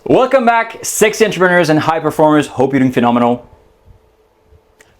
Welcome back, sexy entrepreneurs and high performers. Hope you're doing phenomenal.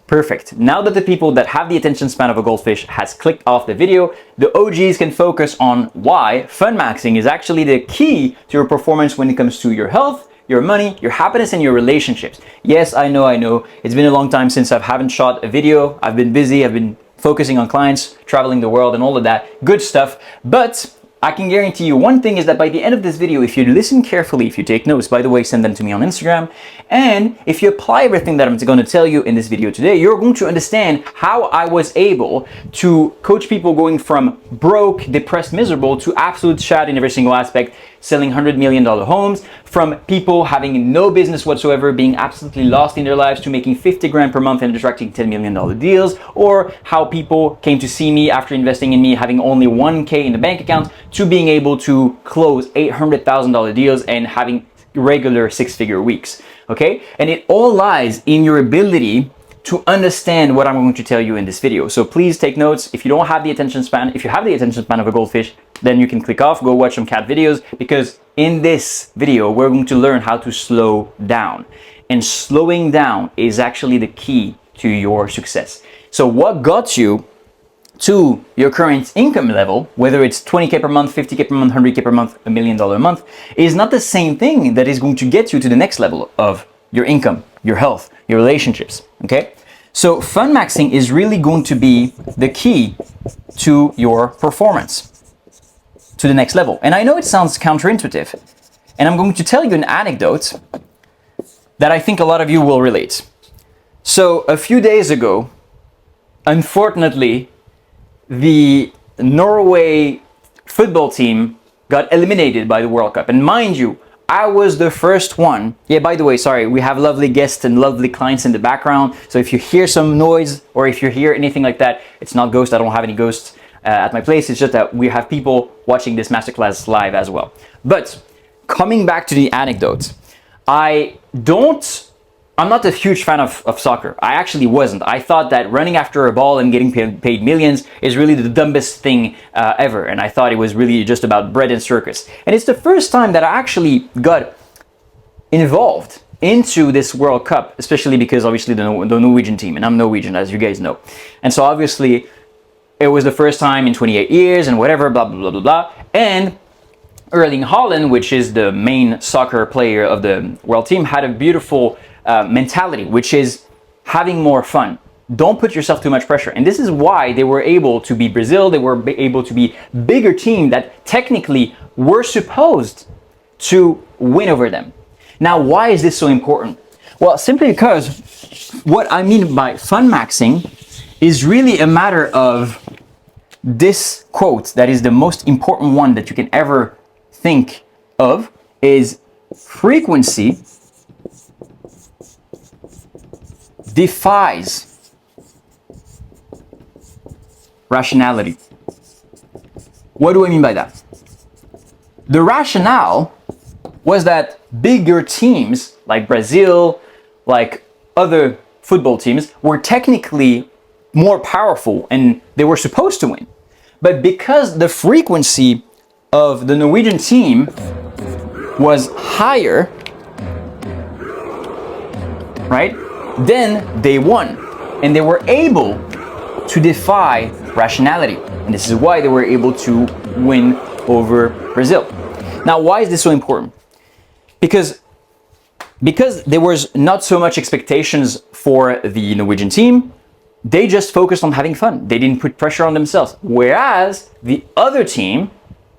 Perfect. Now that the people that have the attention span of a goldfish has clicked off the video, the OGs can focus on why Funmaxxing is actually the key to your performance when it comes to your health, your money, your happiness, and your relationships. Yes, I know. It's been a long time since I haven't shot a video. I've been busy. I've been focusing on clients, traveling the world, and all of that good stuff. But I can guarantee you one thing is that by the end of this video, if you listen carefully, if you take notes, by the way, send them to me on Instagram. And if you apply everything that I'm going to tell you in this video today, you're going to understand how I was able to coach people going from broke, depressed, miserable to absolute chat in every single aspect, selling $100 million homes, from people having no business whatsoever, being absolutely lost in their lives, to making 50 grand per month and attracting $10 million deals, or how people came to see me after investing in me having only 1K in the bank account, to being able to close $800,000 deals and having regular six-figure weeks, okay? And it all lies in your ability to understand what I'm going to tell you in this video. So please take notes. If you don't have the attention span, if you have the attention span of a goldfish, then you can click off, go watch some cat videos, because in this video, we're going to learn how to slow down. And slowing down is actually the key to your success. So what got you to your current income level, whether it's 20K per month, 50K per month, 100K per month, $1 million a month, is not the same thing that is going to get you to the next level of your income, your health, your relationships, okay? So Funmaxxing is really going to be the key to your performance, to the next level. And I know it sounds counterintuitive, and I'm going to tell you an anecdote that I think a lot of you will relate. So a few days ago, unfortunately, the Norway football team got eliminated by the World Cup. And mind you, I was the first one. Yeah, by the way, sorry, we have lovely guests and lovely clients in the background. So if you hear some noise or if you hear anything like that, it's not ghosts. I don't have any ghosts at my place. It's just that we have people watching this masterclass live as well. But coming back to the anecdote, I'm not a huge fan of soccer. I actually wasn't. I thought that running after a ball and getting paid millions is really the dumbest thing ever. And I thought it was really just about bread and circus. And it's the first time that I actually got involved into this World Cup, especially because obviously the Norwegian team, and I'm Norwegian, as you guys know. And so obviously it was the first time in 28 years and whatever, blah, blah, blah, blah, blah. And Erling Haaland, which is the main soccer player of the world team, had a beautiful mentality, which is having more fun. Don't put yourself too much pressure. And this is why they were able to beat Brazil. They were able to be bigger team that technically were supposed to win over them. Now, why is this so important? Well, simply because what I mean by Funmaxxing is really a matter of this quote that is the most important one that you can ever think of, is frequency defies rationality. What do I mean by that? The rationale was that bigger teams like Brazil, like other football teams, were technically more powerful and they were supposed to win. But because the frequency of the Norwegian team was higher, right? Then they won, and they were able to defy rationality. And this is why they were able to win over Brazil. Now, why is this so important? Because there was not so much expectations for the Norwegian team. They just focused on having fun. They didn't put pressure on themselves. Whereas the other team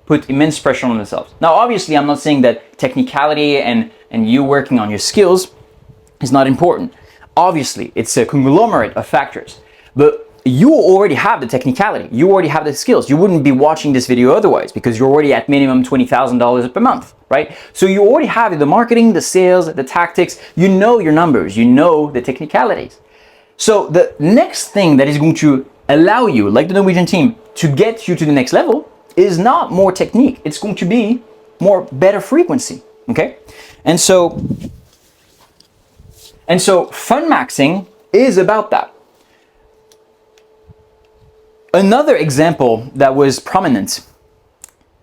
put immense pressure on themselves. Now, obviously, I'm not saying that technicality and you working on your skills is not important. Obviously, it's a conglomerate of factors, but you already have the technicality. You already have the skills. You wouldn't be watching this video otherwise, because you're already at minimum $20,000 per month, right? So you already have the marketing, the sales, the tactics. You know your numbers. You know the technicalities. So the next thing that is going to allow you, like the Norwegian team, to get you to the next level is not more technique. It's going to be more better frequency, okay? And so Funmaxxing is about that. Another example that was prominent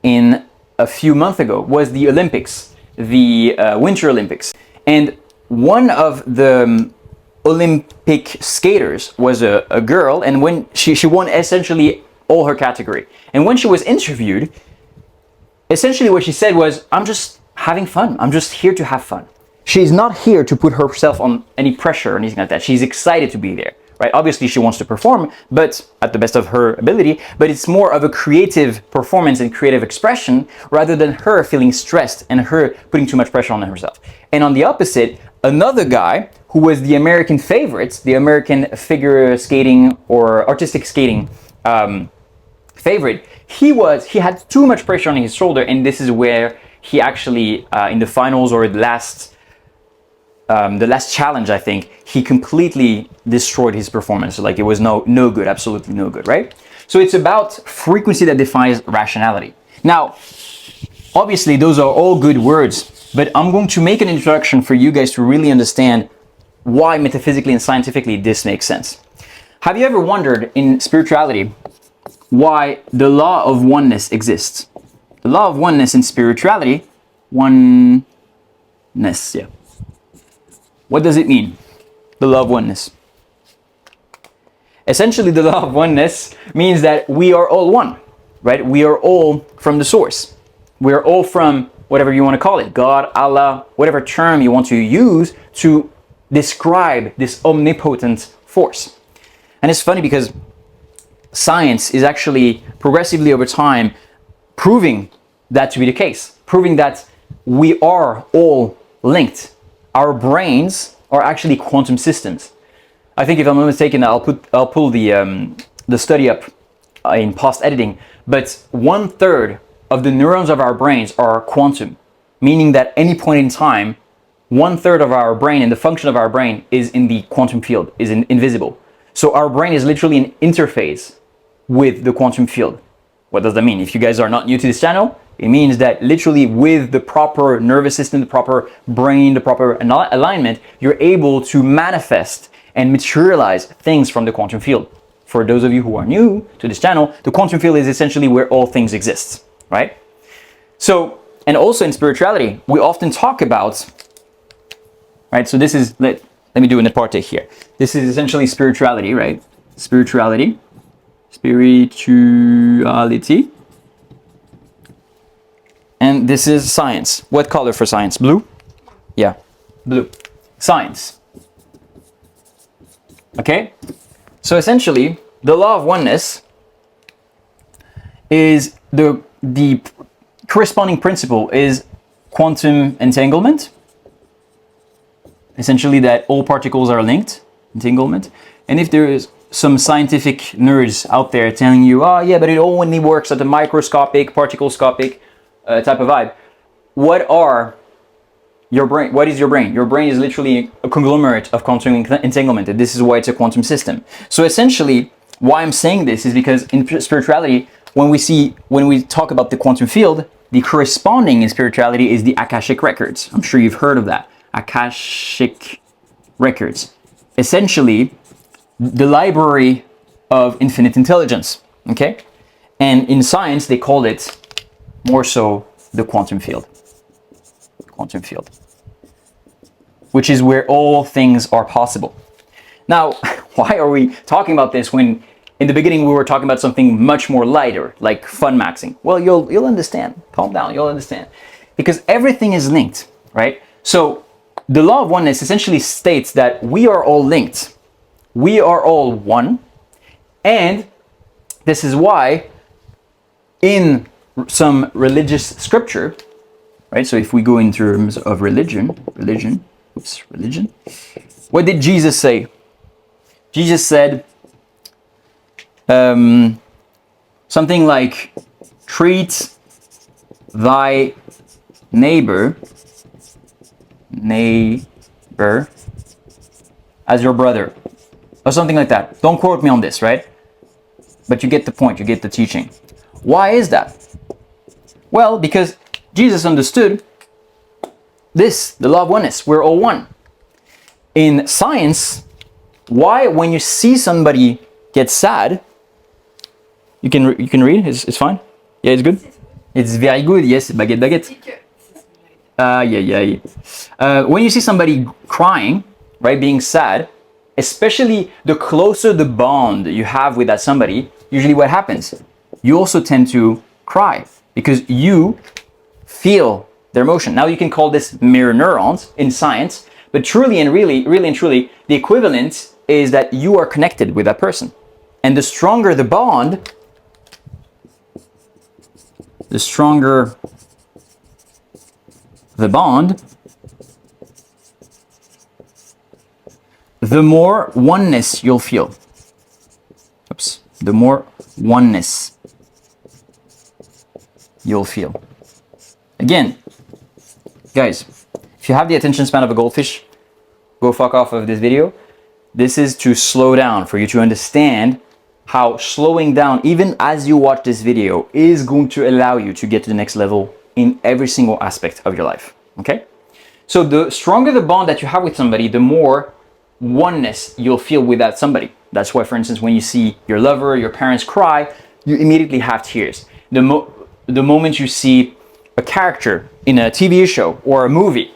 in a few months ago was the Olympics the Winter Olympics. And one of the Olympic skaters was a girl, and when she won essentially all her category. And when she was interviewed, essentially what she said was, I'm just having fun. I'm just here to have fun. She's not here to put herself on any pressure or anything like that. She's excited to be there, right? Obviously she wants to perform, but at the best of her ability, but it's more of a creative performance and creative expression rather than her feeling stressed and her putting too much pressure on herself. And on the opposite, another guy who was the American favorite, the American figure skating or artistic skating favorite, he had too much pressure on his shoulder, and this is where he actually in the finals or the last challenge, I think, he completely destroyed his performance. Like it was no good, absolutely no good, right? So it's about frequency that defines rationality. Now, obviously those are all good words, but I'm going to make an introduction for you guys to really understand why metaphysically and scientifically this makes sense. Have you ever wondered in spirituality why the law of oneness exists? The law of oneness in spirituality, oneness, yeah. What does it mean? The law of oneness. Essentially, the law of oneness means that we are all one, right? We are all from the source. We are all from whatever you want to call it, God, Allah, whatever term you want to use to describe this omnipotent force. And it's funny because science is actually progressively over time proving that to be the case, proving that we are all linked. Our brains are actually quantum systems. I think if I'm not mistaken, I'll pull the study up in post editing, but 1/3 of the neurons of our brains are quantum, meaning that any point in time, 1/3 of our brain and the function of our brain is in the quantum field, is invisible. So our brain is literally an interface with the quantum field. What does that mean? If you guys are not new to this channel, it means that literally with the proper nervous system, the proper brain, the proper alignment, you're able to manifest and materialize things from the quantum field. For those of you who are new to this channel, the quantum field is essentially where all things exist, right? So, and also in spirituality, we often talk about, right? So this is, let me do an apartheid here. This is essentially spirituality, right? Spirituality. And this is science. What color for science? Blue? Yeah, blue. Science. Okay? So essentially, the law of oneness is the corresponding principle is quantum entanglement. Essentially that all particles are linked, entanglement. And if there is some scientific nerds out there telling you, oh yeah, but it only works at the microscopic, particlescopic type of vibe. What is your brain? Your brain is literally a conglomerate of quantum entanglement, and this is why it's a quantum system. So essentially, why I'm saying this is because in spirituality, when we talk about the quantum field, the corresponding in spirituality is the Akashic records. I'm sure you've heard of that. Akashic records. Essentially, the library of infinite intelligence, okay? And in science, they call it more so the quantum field. Quantum field. Which is where all things are possible. Now, why are we talking about this when in the beginning we were talking about something much more lighter, like Funmaxxing? Well, you'll understand. Calm down, you'll understand. Because everything is linked, right? So the law of oneness essentially states that we are all linked. We are all one, and this is why in some religious scripture, right? So if we go in terms of religion, what did Jesus say? Jesus said something like, treat thy neighbor as your brother. Or something like that. Don't quote me on this, right? But you get the point, you get the teaching. Why is that? Well, because Jesus understood this, the law of oneness, we're all one. In science, why when you see somebody get sad, you can read, it's fine? Yeah, it's good? It's very good, yes, baguette. When you see somebody crying, right, being sad, especially the closer the bond you have with that somebody, usually what happens? You also tend to cry because you feel their emotion. Now you can call this mirror neurons in science, but truly and really and truly, the equivalent is that you are connected with that person. And the stronger the bond, the stronger the bond, the more oneness you'll feel. Oops. The more oneness you'll feel. Again, guys, if you have the attention span of a goldfish, go fuck off of this video. This is to slow down, for you to understand how slowing down, even as you watch this video, is going to allow you to get to the next level in every single aspect of your life, okay? So the stronger the bond that you have with somebody, the more oneness you'll feel with that somebody. That's why, for instance, when you see your lover, your parents cry, you immediately have tears. The moment you see a character in a TV show or a movie,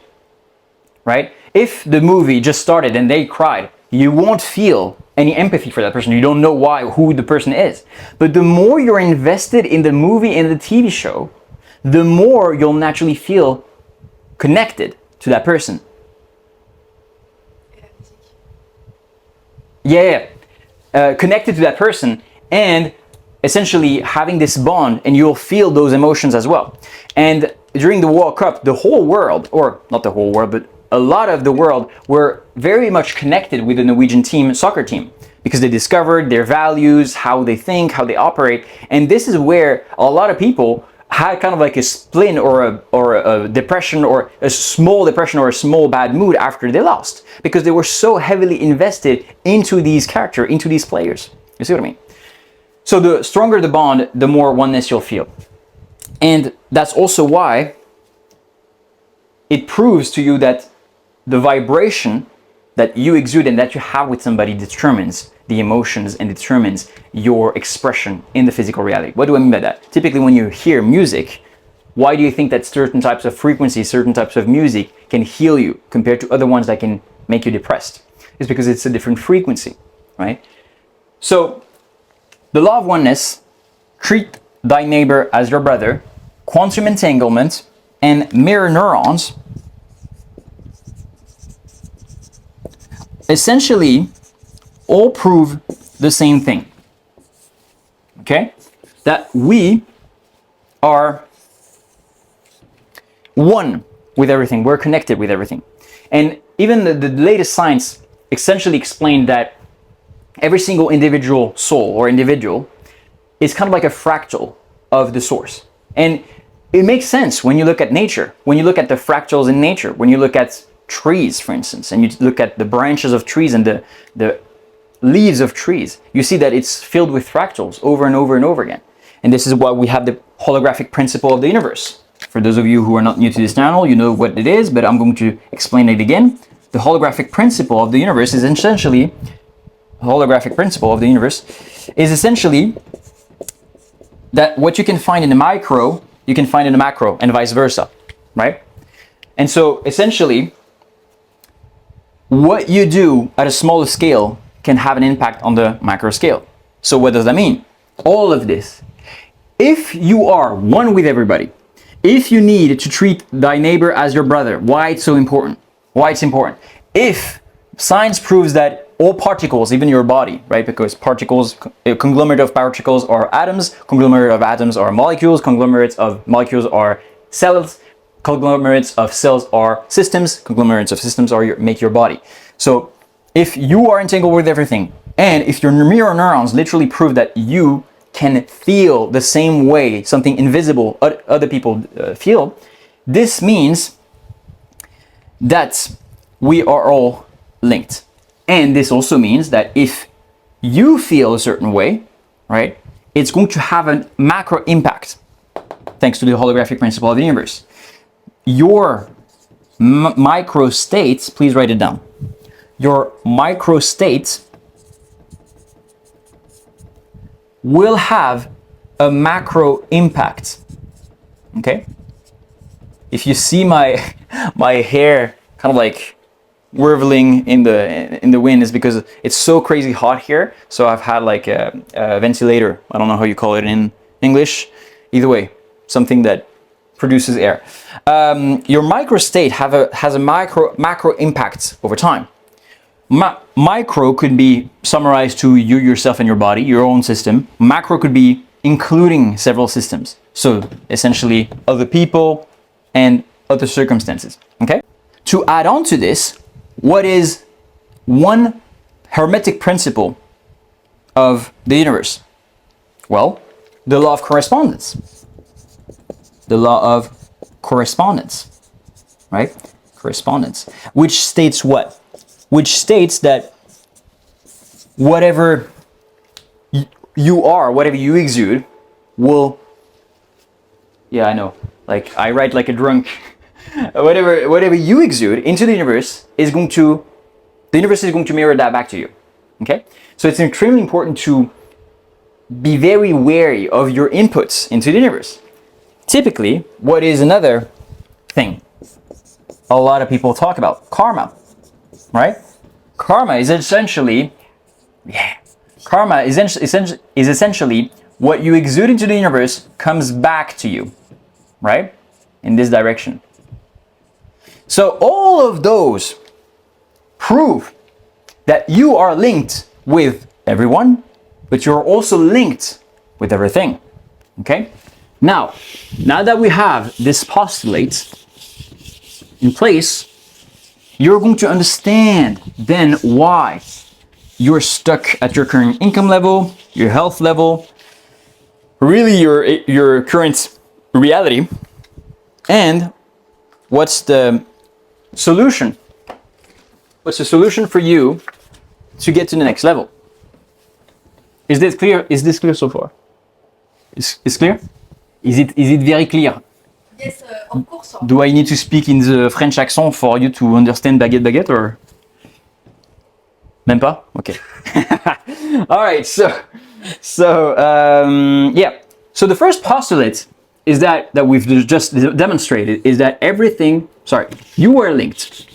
right? If the movie just started and they cried, you won't feel any empathy for that person. You don't know who the person is. But the more you're invested in the movie and the TV show, the more you'll naturally feel connected to that person. Connected to that person, and essentially having this bond, and you'll feel those emotions as well. And during the World Cup, the whole world, or not the whole world, but a lot of the world were very much connected with the Norwegian soccer team, because they discovered their values, how they think, how they operate. And this is where a lot of people had kind of like a spleen or a depression, or a small depression, or a small bad mood after they lost, because they were so heavily invested into these characters, into these players. You see what I mean? So the stronger the bond, the more oneness you'll feel. And that's also why it proves to you that the vibration that you exude and that you have with somebody determines the emotions and determines your expression in the physical reality. What do I mean by that? Typically, when you hear music, why do you think that certain types of frequencies, certain types of music can heal you compared to other ones that can make you depressed? It's because it's a different frequency, right? So the law of oneness, treat thy neighbor as your brother, quantum entanglement, and mirror neurons essentially all prove the same thing, okay? That we are one with everything, we're connected with everything. And even the latest science essentially explained that every single individual soul or individual is kind of like a fractal of the source. And it makes sense when you look at nature, when you look at the fractals in nature, when you look at trees, for instance, and you look at the branches of trees and the leaves of trees, you see that it's filled with fractals over and over and over again. And this is why we have the holographic principle of the universe. For those of you who are not new to this channel, you know what it is, but I'm going to explain it again. The holographic principle of the universe is essentially that what you can find in the micro, you can find in the macro, and vice versa, right? And so essentially, what you do at a smaller scale can have an impact on the macro scale. So what does that mean? All of this. If you are one with everybody, if you need to treat thy neighbor as your brother, why it's so important? Why it's important? If science proves that all particles, even your body, right? Because particles, a conglomerate of particles are atoms, conglomerate of atoms are molecules, conglomerates of molecules are cells, conglomerates of cells are systems, conglomerates of systems are make your body. So if you are entangled with everything, and if your mirror neurons literally prove that you can feel the same way something invisible other people feel, this means that we are all linked. And this also means that if you feel a certain way, right, it's going to have a macro impact thanks to the holographic principle of the universe. Your micro states, please write it down. Your micro states will have a macro impact, okay? if you see my my hair kind of like whirling in the wind, is because it's so crazy hot here. So I've had like a ventilator. I don't know how you call it in English. Either way, something that produces air. Your microstate has a macro impact over time. Micro could be summarized to you, yourself, and your body, your own system. Macro could be including several systems. So essentially other people and other circumstances, okay? To add on to this, what is one hermetic principle of the universe? Well, the law of correspondence. The law of correspondence, right? Correspondence, which states what? Which states that whatever you are, whatever you exude, will, yeah, I know, like I write like a drunk, whatever you exude into the universe is going to, the universe is going to mirror that back to you, okay? So it's extremely important to be very wary of your inputs into the universe. Typically, what is another thing a lot of people talk about? Karma, right? Karma is essentially, karma is essentially what you exude into the universe comes back to you, right? In this direction. So all of those prove that you are linked with everyone, but you're also linked with everything, okay? Now that we have this postulate in place, you're going to understand then why you're stuck at your current income level, your health level, really your current reality, and what's the solution? What's the solution for you to get to the next level? Is this clear? Is this clear so far? Is clear? Is it very clear? Yes, of course. Do I need to speak in the French accent for you to understand baguette or? Même pas? Okay. All right. Yeah. So the first postulate is that we've just demonstrated is that everything. Sorry, you are linked.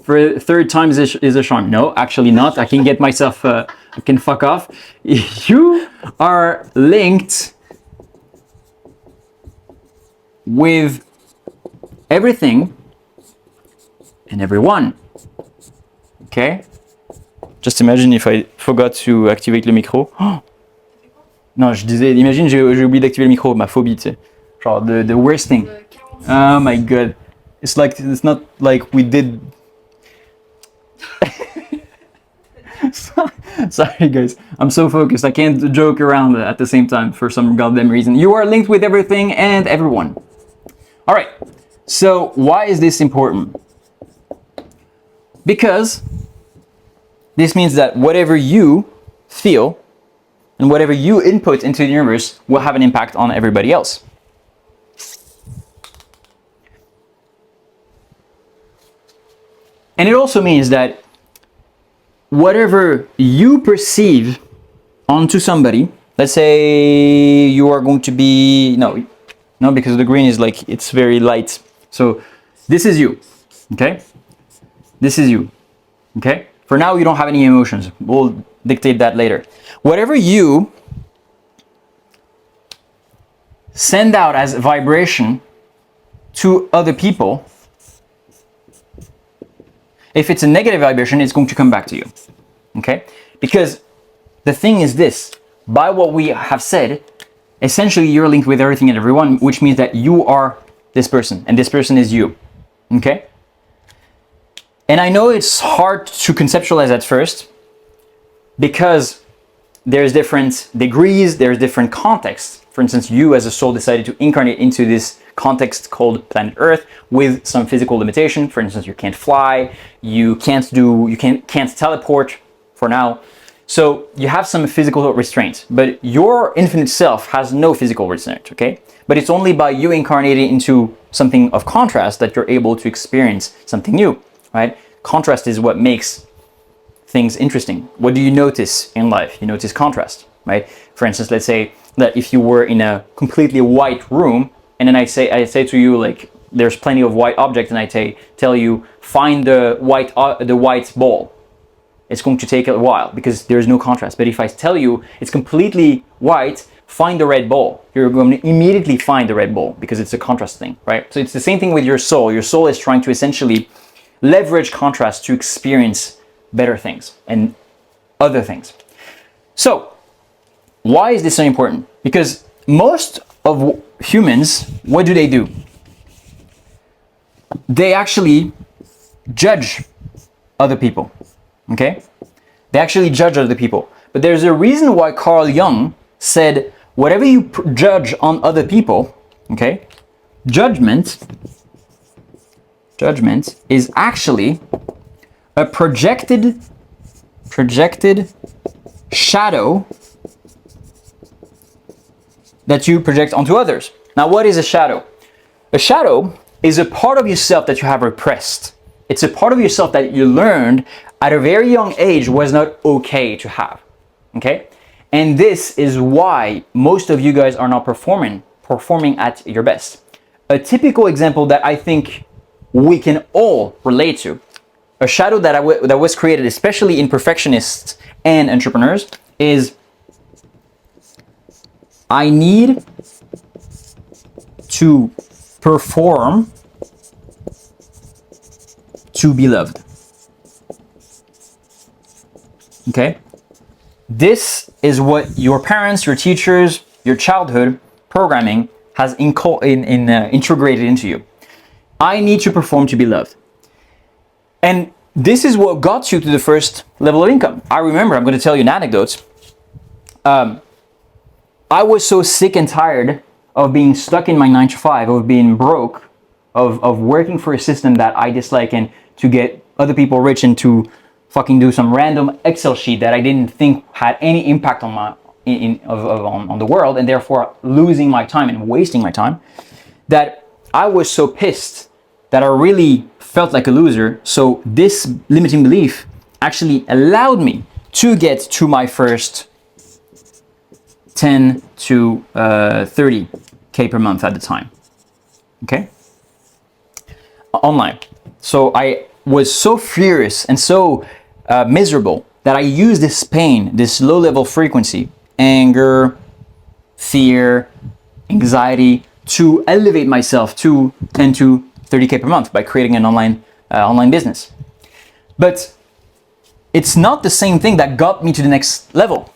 For third time is a charm. No, actually not. I can get myself. I can fuck off. You are linked with everything and everyone. Okay? Just imagine if I forgot to activate le micro. Non, je disais, imagine j'ai oublié d'activer le micro, ma phobie, tu sais. Genre the worst thing. Oh my god. It's not like we did. Sorry guys, I'm so focused. I can't joke around at the same time for some goddamn reason. You are linked with everything and everyone. All right. So why is this important? Because this means that whatever you feel and whatever you input into the universe will have an impact on everybody else. And it also means that whatever you perceive onto somebody, let's say you are going to be, no, because the green is like, it's very light. So this is you, okay? This is you, okay? For now, you don't have any emotions. We'll dictate that later. Whatever you send out as vibration to other people, if it's a negative vibration, it's going to come back to you, okay? Because the thing is this, by what we have said, essentially you're linked with everything and everyone, which means that you are this person, and this person is you, okay? And I know it's hard to conceptualize at first, because there's different degrees, there's different contexts. For instance, you as a soul decided to incarnate into this context called planet Earth with some physical limitation. For instance, you can't fly, you can't teleport for now. So you have some physical restraints, but your infinite self has no physical restraint, okay? But it's only by you incarnating into something of contrast that you're able to experience something new, right? Contrast is what makes things interesting. What do you notice in life? You notice contrast, right? For instance, let's say that if you were in a completely white room, and then I say to you, like, there's plenty of white objects, and I tell you, find the white ball. It's going to take a while because there's no contrast. But if I tell you it's completely white, find the red ball, you're going to immediately find the red ball because it's a contrast thing, right? So it's the same thing with your soul. Your soul is trying to essentially leverage contrast to experience better things and other things. So why is this so important? Because most of humans, what do? They actually judge other people, okay? They actually judge other people. But there's a reason why Carl Jung said, whatever you judge on other people, okay, judgment is actually a projected shadow that you project onto others. Now, what is a shadow? A shadow is a part of yourself that you have repressed. It's a part of yourself that you learned at a very young age was not okay to have, okay? And this is why most of you guys are not performing at your best. A typical example that I think we can all relate to, a shadow that was created especially in perfectionists and entrepreneurs, is I need to perform to be loved. Okay? This is what your parents, your teachers, your childhood programming has integrated into you. I need to perform to be loved. And this is what got you to the first level of income. I remember, I'm going to tell you an anecdote. I was so sick and tired of being stuck in my 9 to 5, of being broke, of working for a system that I dislike, and to get other people rich and to fucking do some random Excel sheet that I didn't think had any impact on on the world, and therefore losing my time and wasting my time, that I was so pissed that I really felt like a loser. So this limiting belief actually allowed me to get to my first 10 to 30K per month at the time, okay? Online. So I was so furious and so miserable that I used this pain, this low-level frequency, anger, fear, anxiety, to elevate myself to 10 to 30K per month by creating an online business. But it's not the same thing that got me to the next level,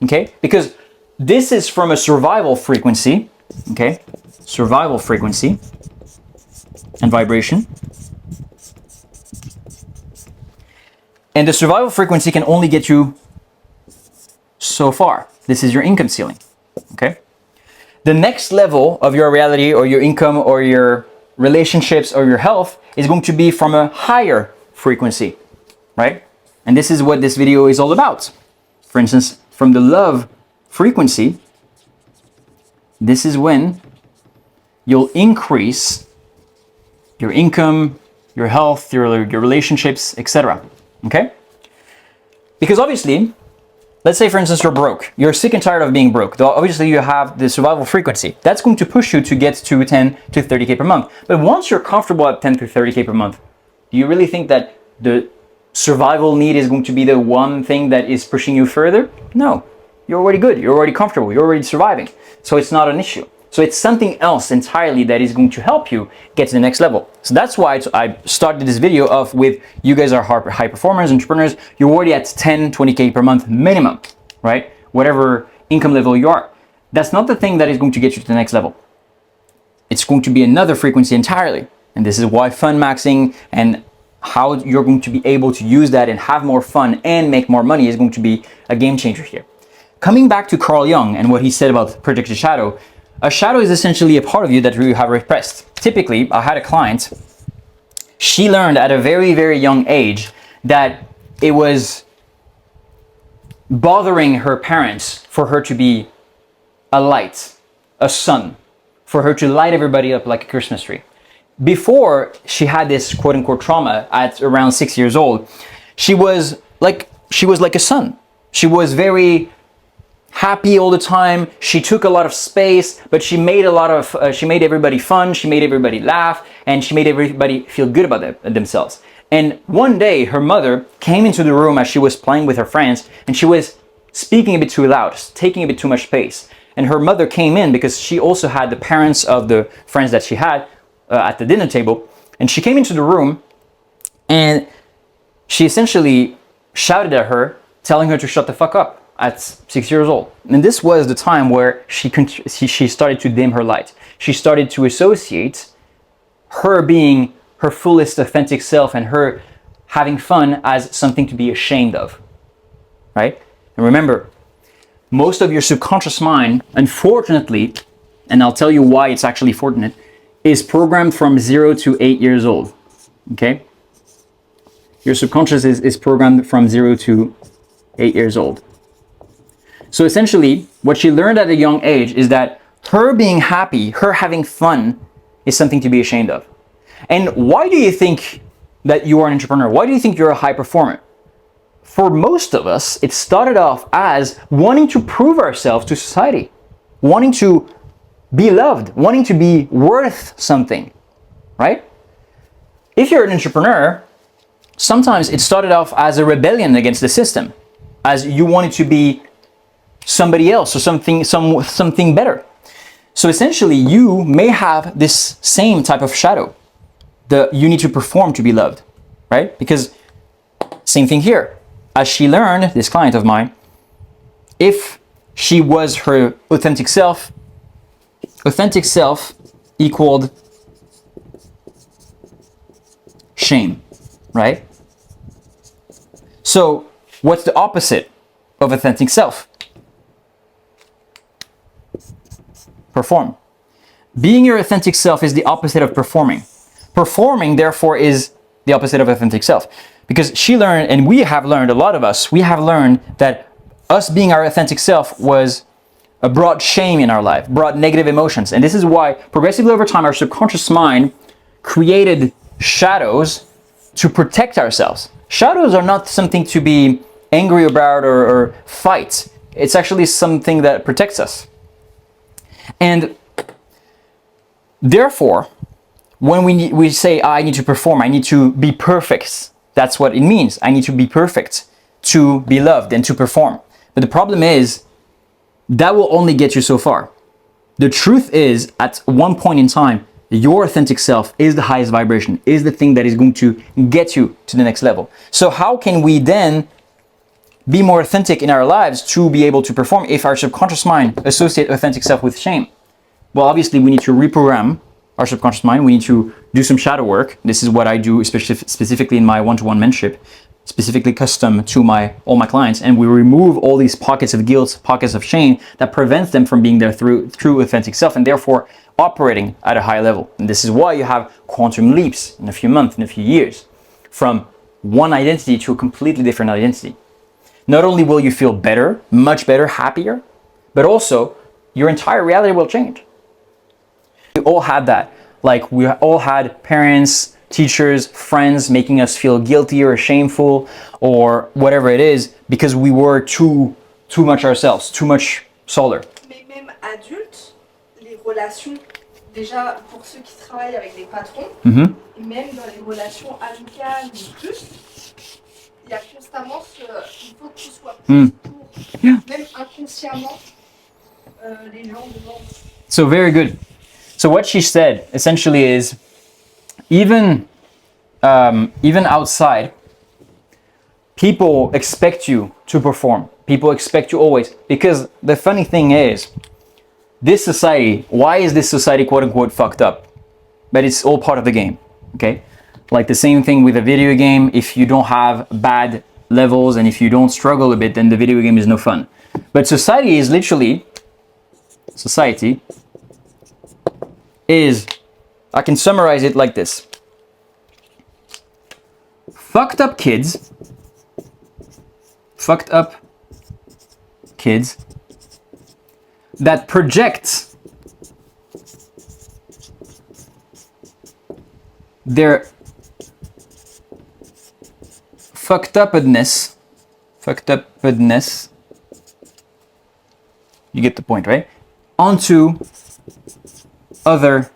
okay? Because this is from a survival frequency, okay? Survival frequency and vibration. And the survival frequency can only get you so far. This is your income ceiling, okay? The next level of your reality or your income or your relationships or your health is going to be from a higher frequency, right? And this is what this video is all about. For instance, from the love frequency, this is when you'll increase your income, your health, your relationships, etc. Okay? Because obviously, let's say for instance you're broke. You're sick and tired of being broke. Though obviously you have the survival frequency. That's going to push you to get to 10 to 30K per month. But once you're comfortable at 10 to 30K per month, do you really think that the survival need is going to be the one thing that is pushing you further? No. You're already good. You're already comfortable. You're already surviving. So it's not an issue. So it's something else entirely that is going to help you get to the next level. So that's why I started this video off with, you guys are high performers, entrepreneurs, you're already at 10, 20K per month minimum, right? Whatever income level you are. That's not the thing that is going to get you to the next level. It's going to be another frequency entirely. And this is why Funmaxxing and how you're going to be able to use that and have more fun and make more money is going to be a game changer here. Coming back to Carl Jung and what he said about projected shadow, a shadow is essentially a part of you that you have repressed. Typically, I had a client, she learned at a very, very young age that it was bothering her parents for her to be a light, a sun, for her to light everybody up like a Christmas tree. Before she had this quote unquote trauma at around 6 years old, she was like a sun. She was very happy all the time. She took a lot of space, but she made she made everybody fun. She made everybody laugh, and she made everybody feel good about themselves. And one day, her mother came into the room as she was playing with her friends, and she was speaking a bit too loud, taking a bit too much space. And her mother came in because she also had the parents of the friends that she had at the dinner table. And she came into the room, and she essentially shouted at her, telling her to shut the fuck up at 6 years old. And this was the time where she started to dim her light. She started to associate her being her fullest authentic self and her having fun as something to be ashamed of, right? And remember, most of your subconscious mind, unfortunately, and I'll tell you why it's actually fortunate, is programmed from 0 to 8 years old, okay? Your subconscious is programmed from 0 to 8 years old. So essentially, what she learned at a young age is that her being happy, her having fun, is something to be ashamed of. And why do you think that you are an entrepreneur? Why do you think you're a high performer? For most of us, it started off as wanting to prove ourselves to society, wanting to be loved, wanting to be worth something, right? If you're an entrepreneur, sometimes it started off as a rebellion against the system, as you wanted to be somebody else or something better. So essentially, you may have this same type of shadow. You need to perform to be loved, right? Because same thing here. As she learned, this client of mine, if she was her authentic self equaled shame, right? So what's the opposite of authentic self? Perform. Being your authentic self is the opposite of performing. Performing, therefore, is the opposite of authentic self. Because she learned, and we have learned, a lot of us, we have learned that us being our authentic self brought shame in our life, brought negative emotions. And this is why progressively over time, our subconscious mind created shadows to protect ourselves. Shadows are not something to be angry about or fight. It's actually something that protects us. And therefore, when we say, I need to perform, I need to be perfect, that's what it means. I need to be perfect to be loved and to perform. But the problem is, that will only get you so far. The truth is, at one point in time, your authentic self is the highest vibration, is the thing that is going to get you to the next level. So how can we then be more authentic in our lives to be able to perform if our subconscious mind associates authentic self with shame? Well, obviously, we need to reprogram our subconscious mind. We need to do some shadow work. This is what I do specifically in my one-to-one mentorship, specifically custom to all my clients. And we remove all these pockets of guilt, pockets of shame that prevents them from being their true authentic self and therefore operating at a high level. And this is why you have quantum leaps in a few months, in a few years, from one identity to a completely different identity. Not only will you feel better, much better, happier, but also your entire reality will change. We all had that. Like, we all had parents, teachers, friends making us feel guilty or shameful or whatever it is because we were too much ourselves, too much solar. Mais même adultes, les relations, déjà pour ceux qui travaillent avec des patrons, et même dans les relations amicales ou plus, il y a constamment il faut que tu sois plus pour, même inconsciemment, les gens demandent. So very good. So what she said essentially is, even outside, people expect you to perform. People expect you always. Because the funny thing is, this society, why is this society quote unquote fucked up? But it's all part of the game, okay? Like the same thing with a video game. If you don't have bad levels and if you don't struggle a bit, then the video game is no fun. But society is literally, I can summarize it like this. Fucked up kids that project their fucked upness get the point, right? Onto other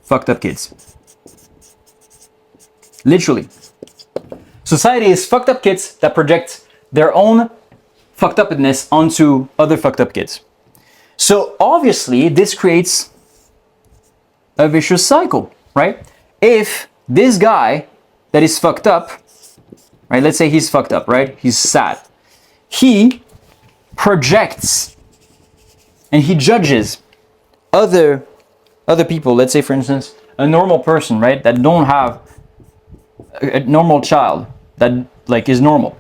fucked up kids. Literally. Society is fucked up kids that project their own fucked upness onto other fucked up kids. So obviously this creates a vicious cycle, right? If this guy that is fucked up, right? Let's say he's fucked up, right? He's sad. He projects and he judges other people. Let's say, for instance, a normal person, right? That don't have a normal child that like is normal.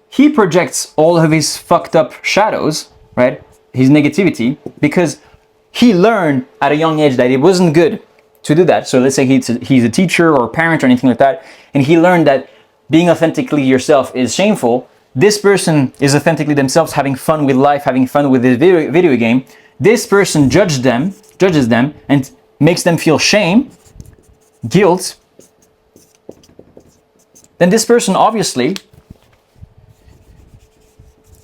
He projects all of his fucked up shadows, right? His negativity, because he learned at a young age that it wasn't good to do that. So let's say he's a teacher or a parent or anything like that, and he learned that being authentically yourself is shameful. This person is authentically themselves, having fun with life, having fun with the video game. This person judges them, and makes them feel shame, guilt. Then this person obviously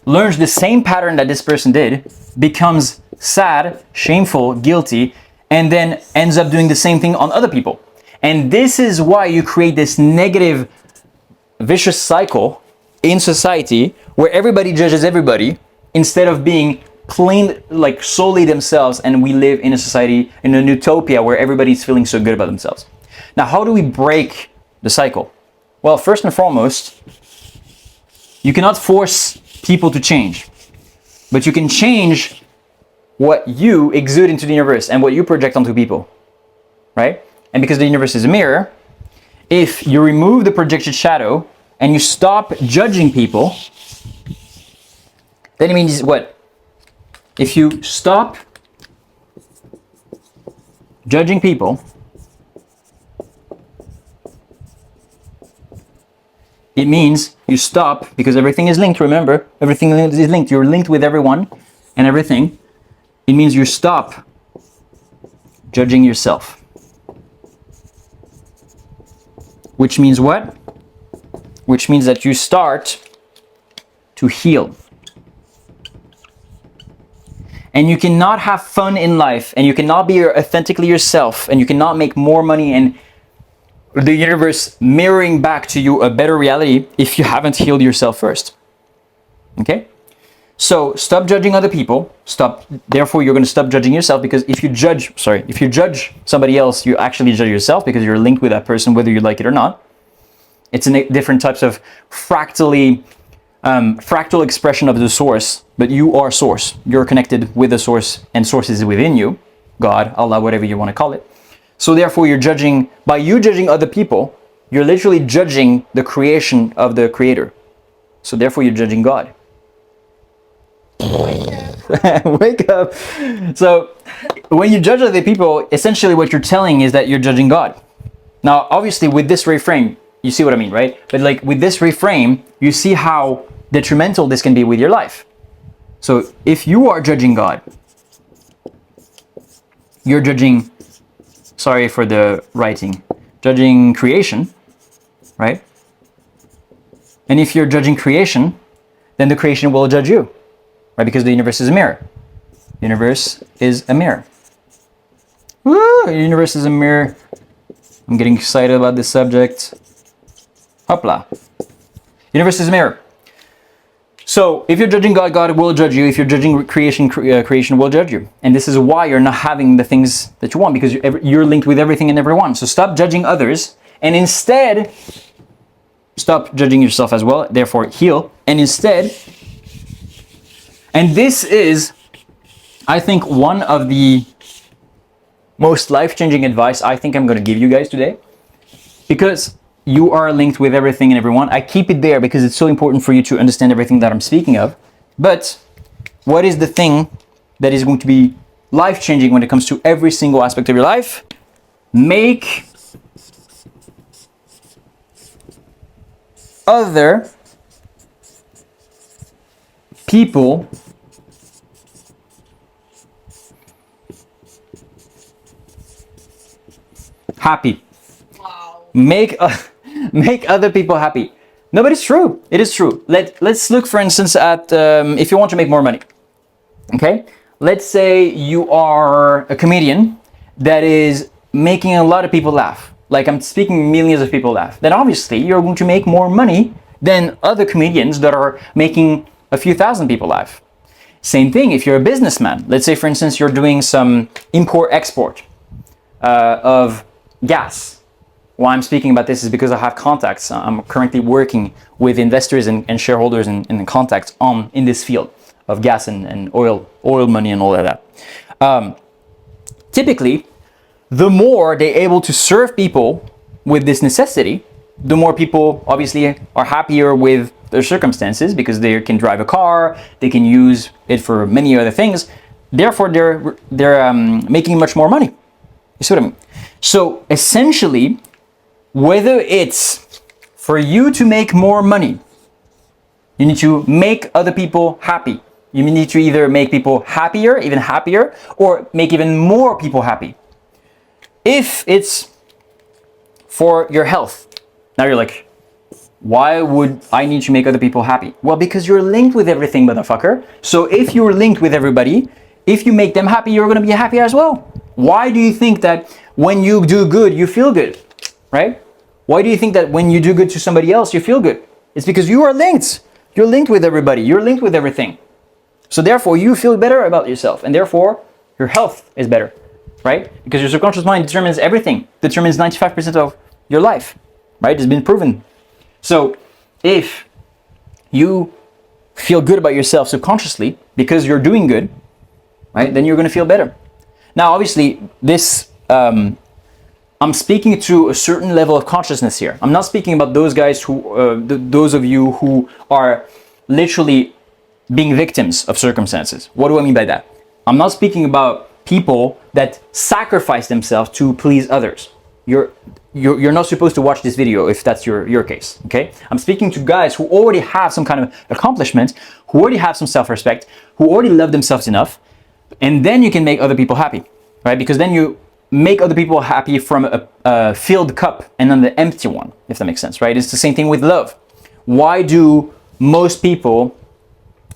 learns the same pattern that this person did, becomes sad, shameful, guilty, and then ends up doing the same thing on other people. And this is why you create this negative, vicious cycle in society where everybody judges everybody instead of being plain, like solely themselves, and we live in a society, in an utopia where everybody's feeling so good about themselves. Now, how do we break the cycle? Well, first and foremost, you cannot force people to change, but you can change what you exude into the universe and what you project onto people, right? And because the universe is a mirror, if you remove the projected shadow and you stop judging people, then it means what? If you stop judging people, it means you stop, because everything is linked, remember? Everything is linked. You're linked with everyone and everything. It means you stop judging yourself. Which means what? Which means that you start to heal. And you cannot have fun in life, and you cannot be authentically yourself, and you cannot make more money and the universe mirroring back to you a better reality if you haven't healed yourself first. Okay? So stop judging other people. Therefore, you're going to stop judging yourself, because if you judge somebody else, you actually judge yourself, because you're linked with that person, whether you like it or not. It's different types of fractal expression of the source, but you are source. You're connected with the source, and source is within you. God, Allah, whatever you want to call it. So therefore, by you judging other people, you're literally judging the creation of the Creator. So therefore, you're judging God. Wake up. So when you judge other people, essentially what you're telling is that you're judging God. Now, obviously, with this reframe, you see what I mean, right? But like with this reframe, you see how detrimental this can be with your life. So if you are judging God, you're judging, sorry for the writing, judging creation, right? And if you're judging creation, then the creation will judge you, right? Because the universe is a mirror. The universe is a mirror. Woo! The universe is a mirror. I'm getting excited about this subject. Hopla. Universe is a mirror. So if you're judging God, God will judge you. If you're judging creation, creation will judge you. And this is why you're not having the things that you want, because you're linked with everything and everyone. So stop judging others, and instead stop judging yourself as well. Therefore, heal. And instead, and this is, I think, one of the most life-changing advice I think I'm going to give you guys today, because you are linked with everything and everyone. I keep it there because it's so important for you to understand everything that I'm speaking of. But what is the thing that is going to be life-changing when it comes to every single aspect of your life? Make other people happy. Wow. Make other people happy. No, but it's true. It is true. Let's look, for instance, at if you want to make more money. Okay, let's say you are a comedian that is making a lot of people laugh. Like I'm speaking millions of people laugh. Then obviously you're going to make more money than other comedians that are making a few thousand people laugh. Same thing if you're a businessman. Let's say, for instance, you're doing some import-export of gas. Why I'm speaking about this is because I have contacts. I'm currently working with investors and shareholders and contacts in this field of gas and oil money and all of that. Typically, the more they're able to serve people with this necessity, the more people obviously are happier with their circumstances because they can drive a car, they can use it for many other things. Therefore, they're making much more money. You see what I mean? So essentially, whether it's for you to make more money, you need to make other people happy. You need to either make people happier, even happier, or make even more people happy. If it's for your health, now you're like, why would I need to make other people happy? Well, because you're linked with everything, motherfucker. So if you're linked with everybody, if you make them happy, you're going to be happy as well. Why do you think that when you do good, you feel good, right? Why do you think that when you do good to somebody else, you feel good? It's because you are linked. You're linked with everybody. You're linked with everything. So therefore, you feel better about yourself, and therefore, your health is better, right? Because your subconscious mind determines everything, determines 95% of your life, right? It's been proven. So if you feel good about yourself subconsciously because you're doing good, right, then you're going to feel better. Now, obviously, this I'm speaking to a certain level of consciousness here. I'm not speaking about those guys who, those of you who are literally being victims of circumstances. What do I mean by that? I'm not speaking about people that sacrifice themselves to please others. You're not supposed to watch this video if that's your case, okay? I'm speaking to guys who already have some kind of accomplishment, who already have some self-respect, who already love themselves enough, and then you can make other people happy, right? Because then you make other people happy from a filled cup and then the empty one, if that makes sense, right? It's the same thing with love. Why do most people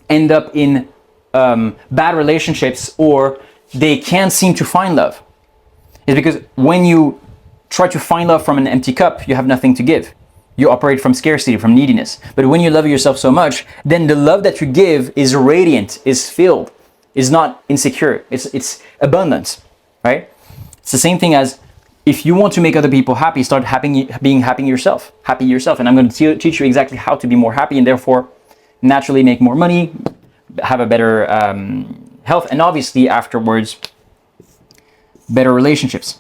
end up in bad relationships or they can't seem to find love? It's because when you try to find love from an empty cup, you have nothing to give. You operate from scarcity, from neediness. But when you love yourself so much, then the love that you give is radiant, is filled, is not insecure. It's abundance, right? It's the same thing as if you want to make other people happy, start being happy yourself. And I'm going to teach you exactly how to be more happy and therefore naturally make more money, have a better health, and obviously afterwards, better relationships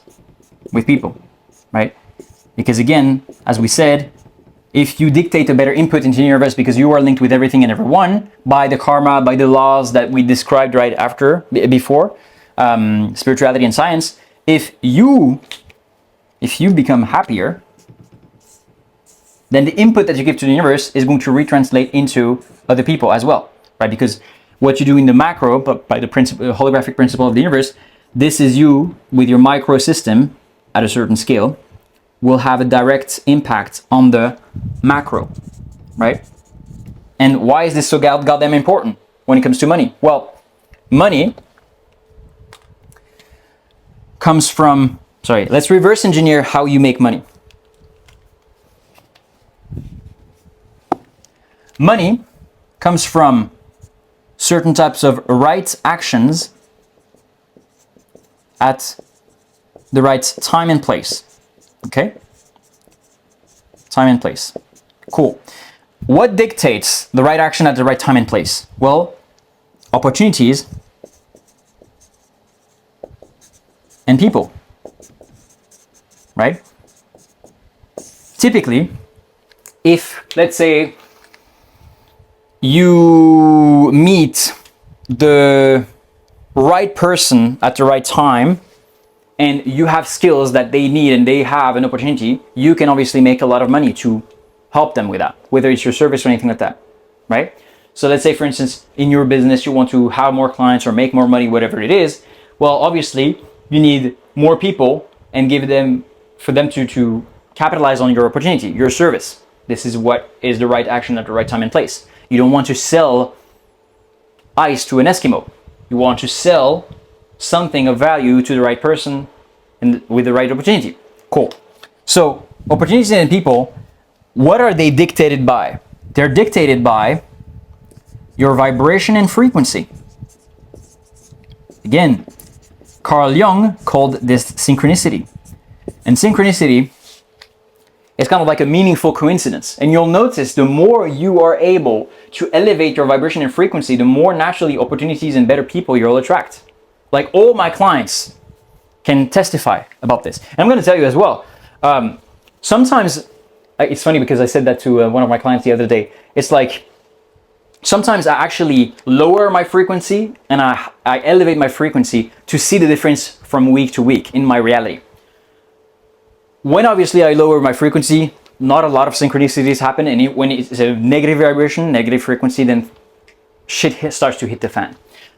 with people, right? Because again, as we said, if you dictate a better input into the universe because you are linked with everything and everyone by the karma, by the laws that we described before, spirituality and science, if you become happier, then the input that you give to the universe is going to retranslate into other people as well, right? Because what you do in the macro, but by the holographic principle of the universe, this is you with your micro system at a certain scale will have a direct impact on the macro, right? And why is this so goddamn important when it comes to money? Well, money comes from, let's reverse engineer how you make money. Money comes from certain types of right actions at the right time and place. Okay? Time and place. Cool. What dictates the right action at the right time and place? Well, opportunities and people. Right? Typically, if, let's say, you meet the right person at the right time and you have skills that they need and they have an opportunity, you can obviously make a lot of money to help them with that, whether it's your service or anything like that, right? So let's say, for instance, in your business, you want to have more clients or make more money, whatever it is. Well, obviously, you need more people and for them to capitalize on your opportunity, your service, This is what is the right action at the right time and place. You don't want to sell ice to an Eskimo. You want to sell something of value to the right person and with the right opportunity. Cool. So opportunities and people, what are they dictated by? They're dictated by your vibration and frequency. Again, Carl Jung called this synchronicity. And synchronicity is kind of like a meaningful coincidence. And you'll notice the more you are able to elevate your vibration and frequency, the more naturally opportunities and better people you'll attract. Like all my clients can testify about this. And I'm going to tell you as well, sometimes, it's funny because I said that to one of my clients the other day. It's like, sometimes I actually lower my frequency and I elevate my frequency to see the difference from week to week in my reality. When obviously I lower my frequency, not a lot of synchronicities happen, and when it's a negative vibration, negative frequency, then shit starts to hit the fan.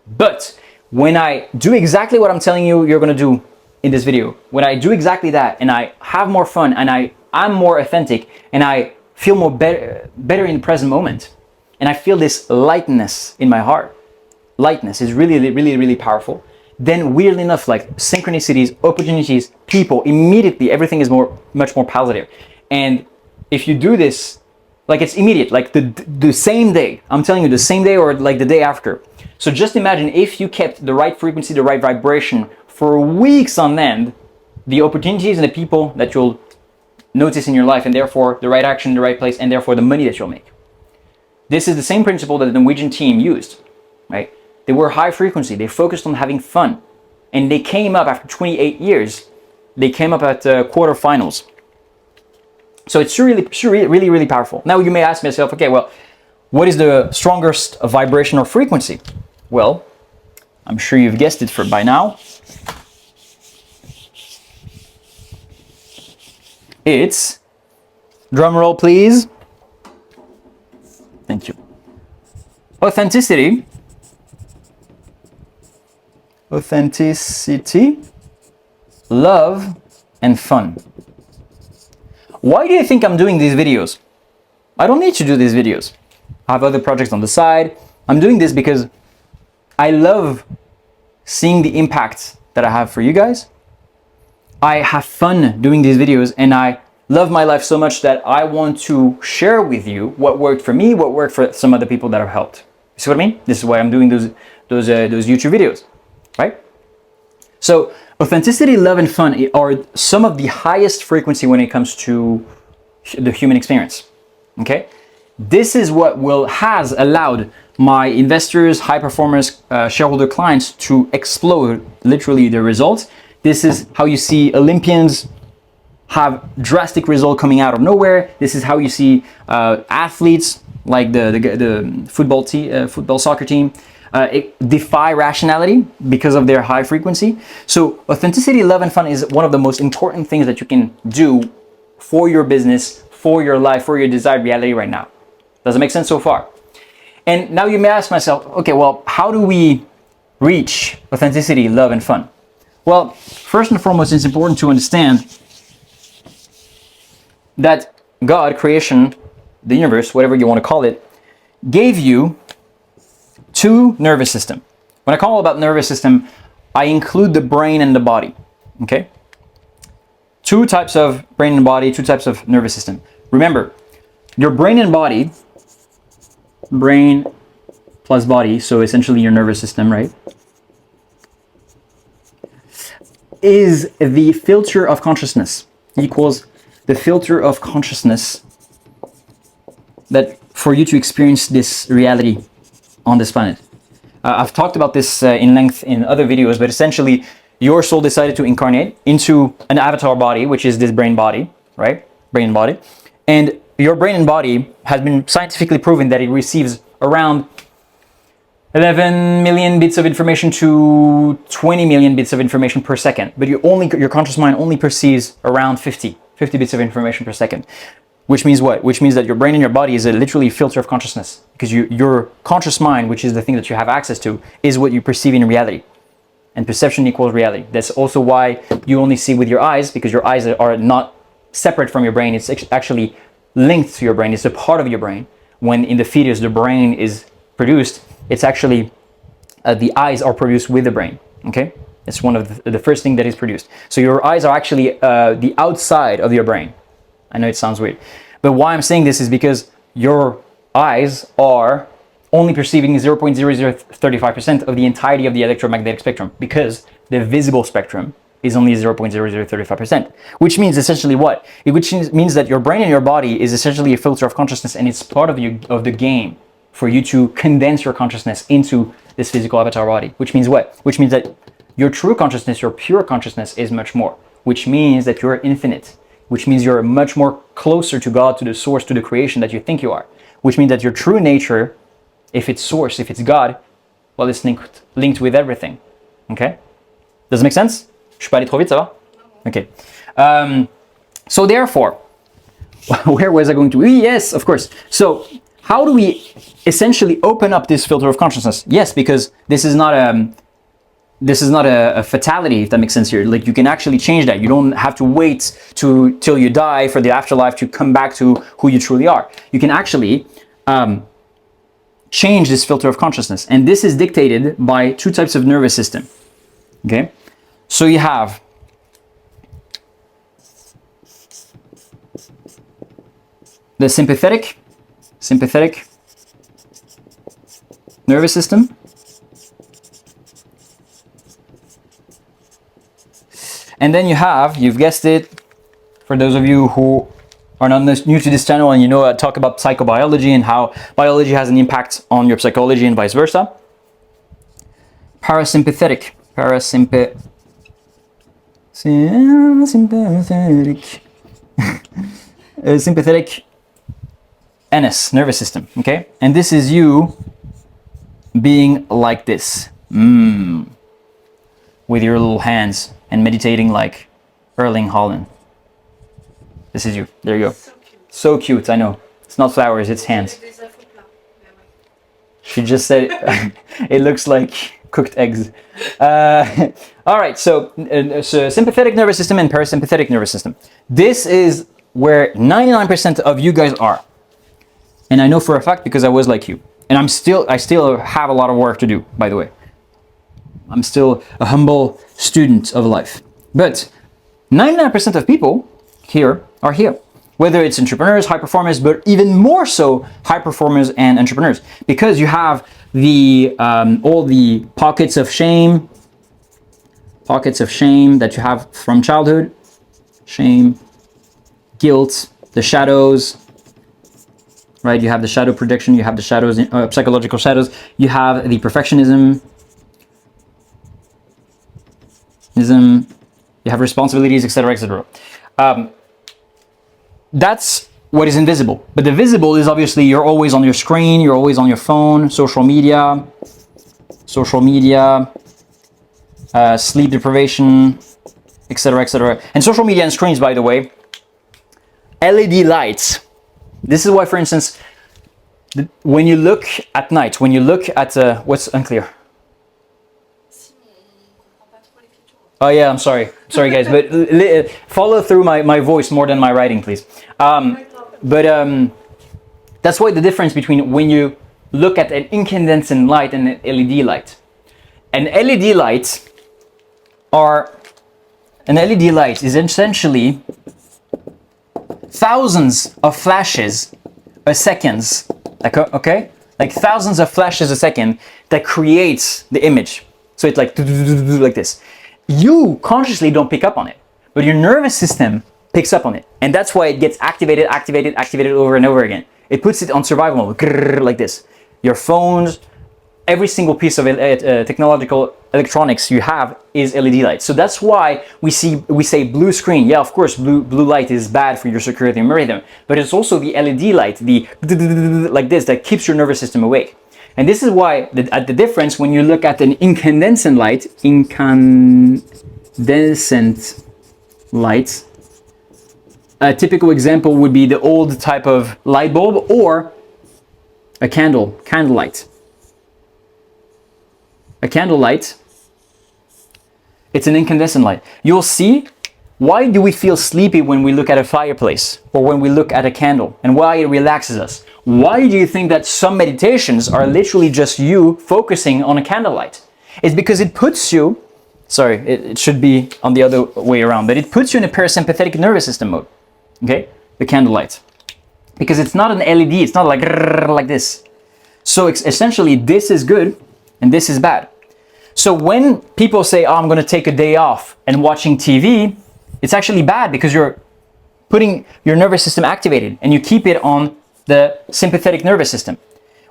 But when I do exactly what I'm telling you you're gonna do in this video, when I do exactly that and I have more fun and I'm more authentic and I feel more better in the present moment, and I feel this lightness in my heart, lightness is really, really, really powerful, then weirdly enough, like synchronicities, opportunities, people, immediately everything is much more positive. And if you do this, like it's immediate, like the same day, I'm telling you, the same day or like the day after. So just imagine if you kept the right frequency, the right vibration for weeks on end, the opportunities and the people that you'll notice in your life, and therefore the right action in the right place, and therefore the money that you'll make. This is the same principle that the Norwegian team used, right? They were high frequency, they focused on having fun, and they came up after 28 years, they came up at quarterfinals. So it's really, really, really powerful. Now you may ask yourself, okay, well, what is the strongest vibration or frequency? Well, I'm sure you've guessed it by now. It's, drum roll please. Thank you. Authenticity, love, and fun. Why do you think I'm doing these videos? I don't need to do these videos. I have other projects on the side. I'm doing this because I love seeing the impact that I have for you guys. I have fun doing these videos, and I love my life so much that I want to share with you what worked for me, what worked for some other people that I've helped. You see what I mean? This is why I'm doing those YouTube videos, right? So authenticity, love, and fun are some of the highest frequency when it comes to the human experience. Okay, this is what has allowed my investors, high performers, shareholder clients to explode literally their results. This is how you see Olympians have drastic results coming out of nowhere. This is how you see athletes like the football soccer team defy rationality because of their high frequency. So authenticity, love, and fun is one of the most important things that you can do for your business, for your life, for your desired reality right now. Does it make sense so far? And now you may ask myself, okay, well, how do we reach authenticity, love, and fun? Well, first and foremost, it's important to understand that God, creation, the universe, whatever you want to call it, gave you two nervous system. When I call about nervous system, I include the brain and the body, okay? Two types of brain and body, two types of nervous system. Remember, your brain and body, brain plus body, so essentially your nervous system, right, is the filter of consciousness, equals the filter of consciousness that for you to experience this reality on this planet. I've talked about this in length in other videos, but essentially your soul decided to incarnate into an avatar body, which is this brain body, right? Brain and body. And your brain and body has been scientifically proven that it receives around 11 million bits of information to 20 million bits of information per second. But your conscious mind only perceives around 50 bits of information per second. Which means what? Which means that your brain and your body is a literally filter of consciousness, because your conscious mind, which is the thing that you have access to, is what you perceive in reality. And perception equals reality. That's also why you only see with your eyes, because your eyes are not separate from your brain. It's actually linked to your brain. It's a part of your brain. When in the fetus the brain is produced, it's actually the eyes are produced with the brain. Okay, it's one of the first thing that is produced. So your eyes are actually the outside of your brain. I know it sounds weird, but why I'm saying this is because your eyes are only perceiving 0.0035% of the entirety of the electromagnetic spectrum, because the visible spectrum is only 0.0035%, which means essentially what? Which means that your brain and your body is essentially a filter of consciousness, and it's part of the game for you to condense your consciousness into this physical avatar body. Which means what? Which means that your true consciousness, your pure consciousness is much more, which means that you're infinite, which means you're much more closer to God, to the source, to the creation that you think you are, which means that your true nature, if it's source, if it's God, well, it's linked with everything. Okay? Does it make sense? Je suis pas allé trop vite, ça va? Okay. So therefore, where was I going to? Yes, of course. So how do we essentially open up this filter of consciousness? Yes, because this is not a fatality, if that makes sense here. Like, you can actually change that. You don't have to wait till you die for the afterlife to come back to who you truly are. You can actually change this filter of consciousness. And this is dictated by two types of nervous system. Okay? So you have the sympathetic nervous system, and then you've guessed it, for those of you who are not new to this channel and I talk about psychobiology and how biology has an impact on your psychology and vice versa. Parasympathetic sympathetic NS, nervous system, okay? And this is you being like this, with your little hands and meditating like Erling Haaland. This is you. There you go. So cute, I know. It's not flowers, it's hands. She just said it looks like cooked eggs. All right, so sympathetic nervous system and parasympathetic nervous system. This is where 99% of you guys are. And I know for a fact because I was like you. And I still have a lot of work to do, by the way. I'm still a humble student of life. But 99% of people here are here. Whether it's entrepreneurs, high performers, but even more so high performers and entrepreneurs. Because you have the all the pockets of shame that you have from childhood. Shame, guilt, the shadows, right? You have the shadow projection, you have the shadows, psychological shadows, you have the perfectionism, you have responsibilities, etc., etc. That's what is invisible. But the visible is obviously you're always on your screen, you're always on your phone, social media, sleep deprivation, etc., etc. And social media and screens, by the way, LED lights. This is why, for instance, when you look at night, when you look at what's unclear. Oh yeah, I'm sorry guys, but follow through my voice more than my writing, please. That's why the difference between when you look at an incandescent light and an LED light. An LED light is essentially thousands of flashes a second, like thousands of flashes a second that creates the image. So it's like this. You consciously don't pick up on it, but your nervous system picks up on it. And that's why it gets activated over and over again. It puts it on survival mode, like this. Your phones, every single piece of technological electronics you have is LED light. So that's why we say blue screen. Yeah, of course, blue light is bad for your circadian rhythm, but it's also the LED light, the like this, that keeps your nervous system awake. And this is why the difference when you look at an incandescent light, a typical example would be the old type of light bulb or a candlelight. A candlelight, it's an incandescent light. You'll see Why do we feel sleepy when we look at a fireplace or when we look at a candle, and why it relaxes us? Why do you think that some meditations are literally just you focusing on a candlelight? It's because it puts you, sorry, it should be on the other way around, but it puts you in a parasympathetic nervous system mode, okay? The candlelight. Because it's not an LED, it's not like this. So essentially, this is good and this is bad. So when people say, oh, I'm gonna take a day off and watching TV, it's actually bad because you're putting your nervous system activated and you keep it on the sympathetic nervous system.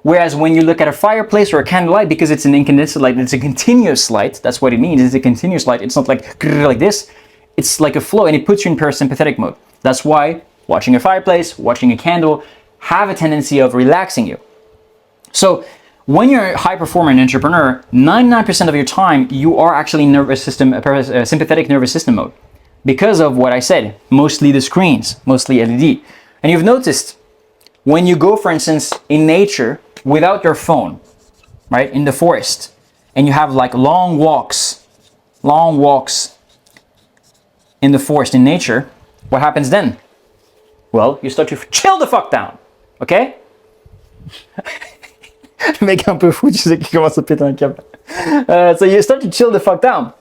Whereas when you look at a fireplace or a candlelight, because it's an incandescent light, it's a continuous light, that's what it means, it's a continuous light, it's not like this, it's like a flow and it puts you in parasympathetic mode. That's why watching a fireplace, watching a candle have a tendency of relaxing you. So when you're a high performer and entrepreneur, 99% of your time, you are actually nervous system, sympathetic nervous system mode. Because of what I said, mostly the screens, mostly LED. And you've noticed when you go, for instance, in nature without your phone, right, in the forest, and you have like long walks in the forest in nature, what happens then? Well, you start to chill the fuck down, okay? Mec un peu fou, tu sais, qui commence à péter un câble. So you start to chill the fuck down.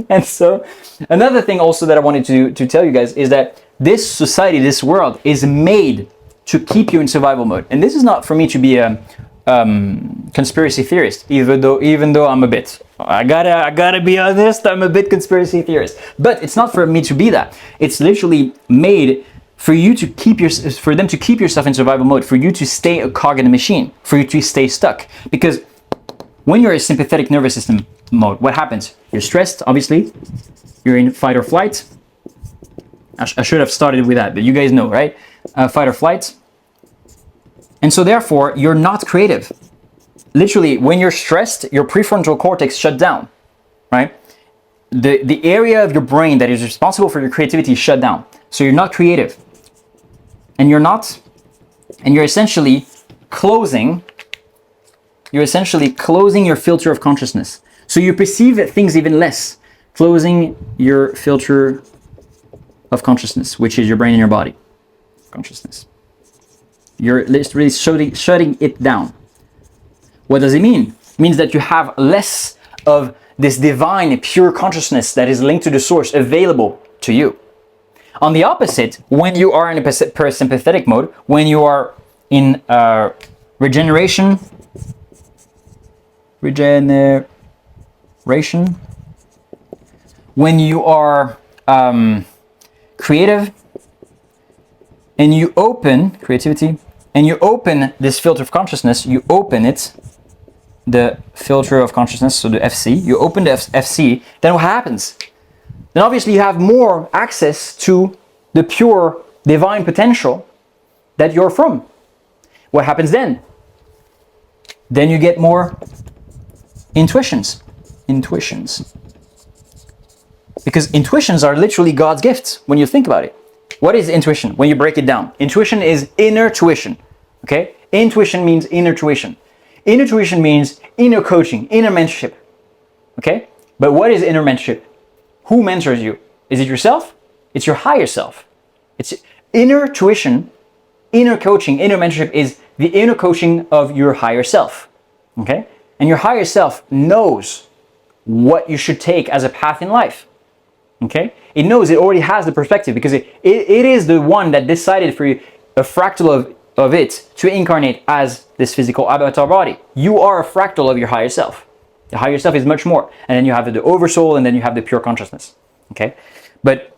And so, another thing also that I wanted to tell you guys is that this society, this world is made to keep you in survival mode. And this is not for me to be a conspiracy theorist, even though I'm a bit. I gotta be honest, I'm a bit conspiracy theorist. But it's not for me to be that. It's literally made for you to for them to keep yourself in survival mode, for you to stay a cog in the machine, for you to stay stuck. Because when you're in sympathetic nervous system mode, what happens? You're stressed, obviously. You're in fight or flight. I should have started with that, but you guys know, right? Fight or flight. And so therefore, you're not creative. Literally, when you're stressed, your prefrontal cortex shut down, right? The area of your brain that is responsible for your creativity is shut down. So you're not creative. And you're essentially closing your filter of consciousness. So you perceive things even less, closing your filter of consciousness, which is your brain and your body. Consciousness. You're literally shutting it down. What does it mean? It means that you have less of this divine, pure consciousness that is linked to the source available to you. On the opposite, when you are in a parasympathetic mode, when you are in regeneration, when you are creative, and you open creativity, and you open this filter of consciousness, you open it, the filter of consciousness, so the FC, you open the FC, then what happens? Then obviously you have more access to the pure divine potential that you're from. What happens then? Then you get more intuitions. Because intuitions are literally God's gifts when you think about it. What is intuition when you break it down? Intuition is inner tuition, okay? Intuition means inner tuition. Inner tuition means inner coaching, inner mentorship, okay? But what is inner mentorship? Who mentors you? Is it yourself? It's your higher self. It's inner tuition, inner coaching, inner mentorship is the inner coaching of your higher self, okay? And your higher self knows what you should take as a path in life, okay? It knows, it already has the perspective because it is the one that decided for you, a fractal of it, to incarnate as this physical avatar body. You are a fractal of your higher self. The higher self is much more. And then you have the oversoul, and then you have the pure consciousness, okay? But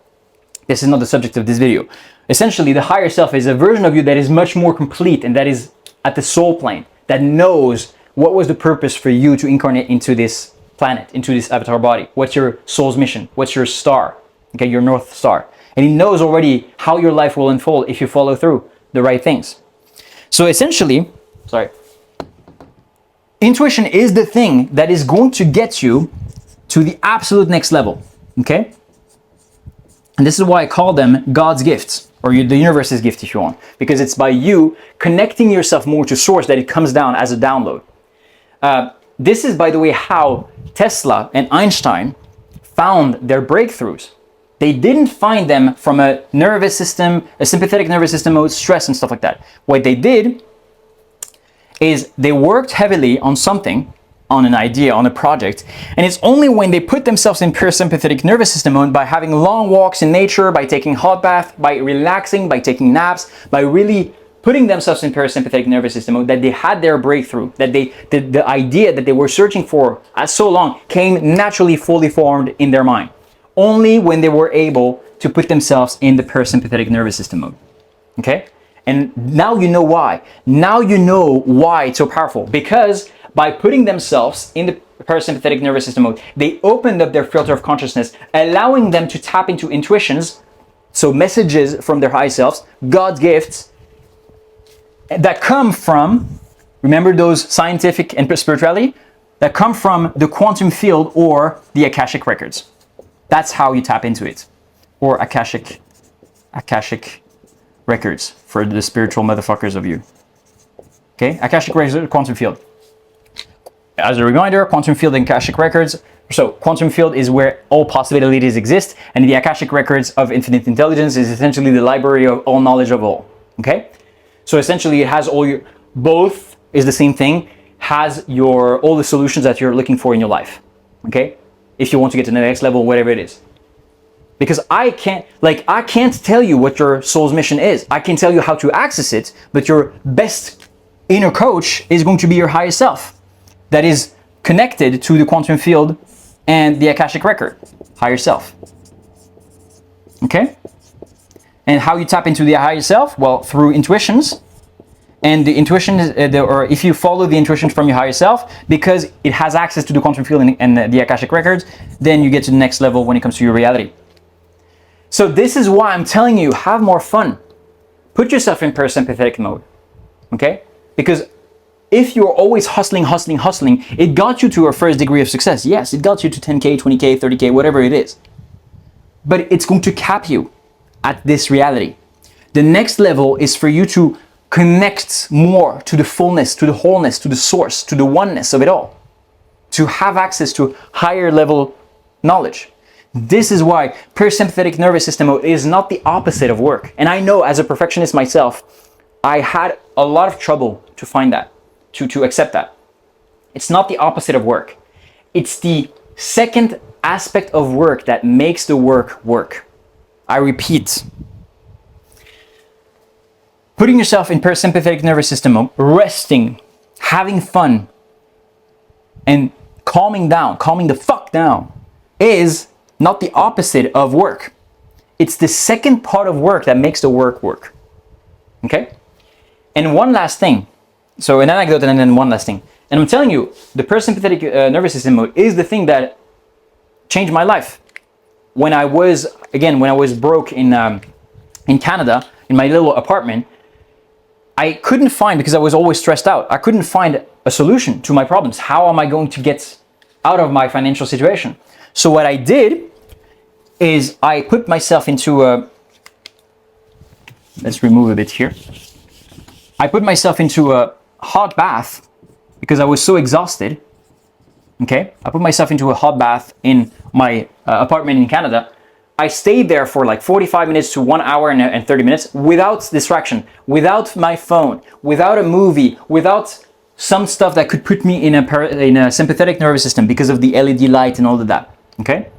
this is not the subject of this video. Essentially, the higher self is a version of you that is much more complete and that is at the soul plane, that knows what was the purpose for you to incarnate into this planet, into this avatar body. What's your soul's mission? What's your star? Okay, your North Star. And he knows already how your life will unfold if you follow through the right things. So essentially, intuition is the thing that is going to get you to the absolute next level, okay? And this is why I call them God's gifts, or the universe's gift if you want, because it's by you connecting yourself more to source that it comes down as a download. This is, by the way, how Tesla and Einstein found their breakthroughs. They didn't find them from a nervous system, a sympathetic nervous system mode, stress and stuff like that. What they did is they worked heavily on something, on an idea, on a project, and it's only when they put themselves in parasympathetic nervous system mode by having long walks in nature, by taking hot bath, by relaxing, by taking naps, by really putting themselves in parasympathetic nervous system mode, that they had their breakthrough, that the idea that they were searching for so long came naturally fully formed in their mind. Only when they were able to put themselves in the parasympathetic nervous system mode. Okay? And now you know why. Now you know why it's so powerful. Because by putting themselves in the parasympathetic nervous system mode, they opened up their filter of consciousness, allowing them to tap into intuitions, so messages from their high selves, God's gifts, that come from, remember those scientific and spirituality? That come from the quantum field or the Akashic records. That's how you tap into it. Or Akashic records for the spiritual motherfuckers of you. Okay? Akashic records, quantum field. As a reminder, quantum field and Akashic records. So quantum field is where all possibilities exist, and the Akashic records of infinite intelligence is essentially the library of all knowledge of all. Okay? So essentially it has all your, both is the same thing, has your, all the solutions that you're looking for in your life. Okay? If you want to get to the next level, whatever it is. Because I can't tell you what your soul's mission is. I can tell you how to access it, but your best inner coach is going to be your higher self that is connected to the quantum field and the Akashic record, higher self. Okay? And how you tap into the higher self? Well, through intuitions. And the intuition is, or if you follow the intuition from your higher self, because it has access to the quantum field and the Akashic records, then you get to the next level when it comes to your reality. So this is why I'm telling you, have more fun. Put yourself in parasympathetic mode, okay? Because if you're always hustling, it got you to a first degree of success. Yes, it got you to 10K, 20K, 30K, whatever it is. But it's going to cap you at this reality. The next level is for you to connect more to the fullness, to the wholeness, to the source, to the oneness of it all. To have access to higher level knowledge. This is why parasympathetic nervous system mode is not the opposite of work. And I know as a perfectionist myself, I had a lot of trouble to find that, to accept that. It's not the opposite of work. It's the second aspect of work that makes the work work. I repeat. Putting yourself in parasympathetic nervous system mode, resting, having fun, and calming the fuck down, is not the opposite of work. It's the second part of work that makes the work work. Okay? And one last thing. So an anecdote and then one last thing. And I'm telling you, the parasympathetic nervous system mode is the thing that changed my life. When I was broke in Canada, in my little apartment, I couldn't find, because I was always stressed out, I couldn't find a solution to my problems. How am I going to get out of my financial situation? So what I did is I put myself into a, let's remove a bit here. I put myself into a hot bath because I was so exhausted. Okay, I put myself into a hot bath in my apartment in Canada. I stayed there for like 45 minutes to 1 hour and 30 minutes without distraction, without my phone, without a movie, without some stuff that could put me in a sympathetic nervous system because of the LED light and all of that. Okay,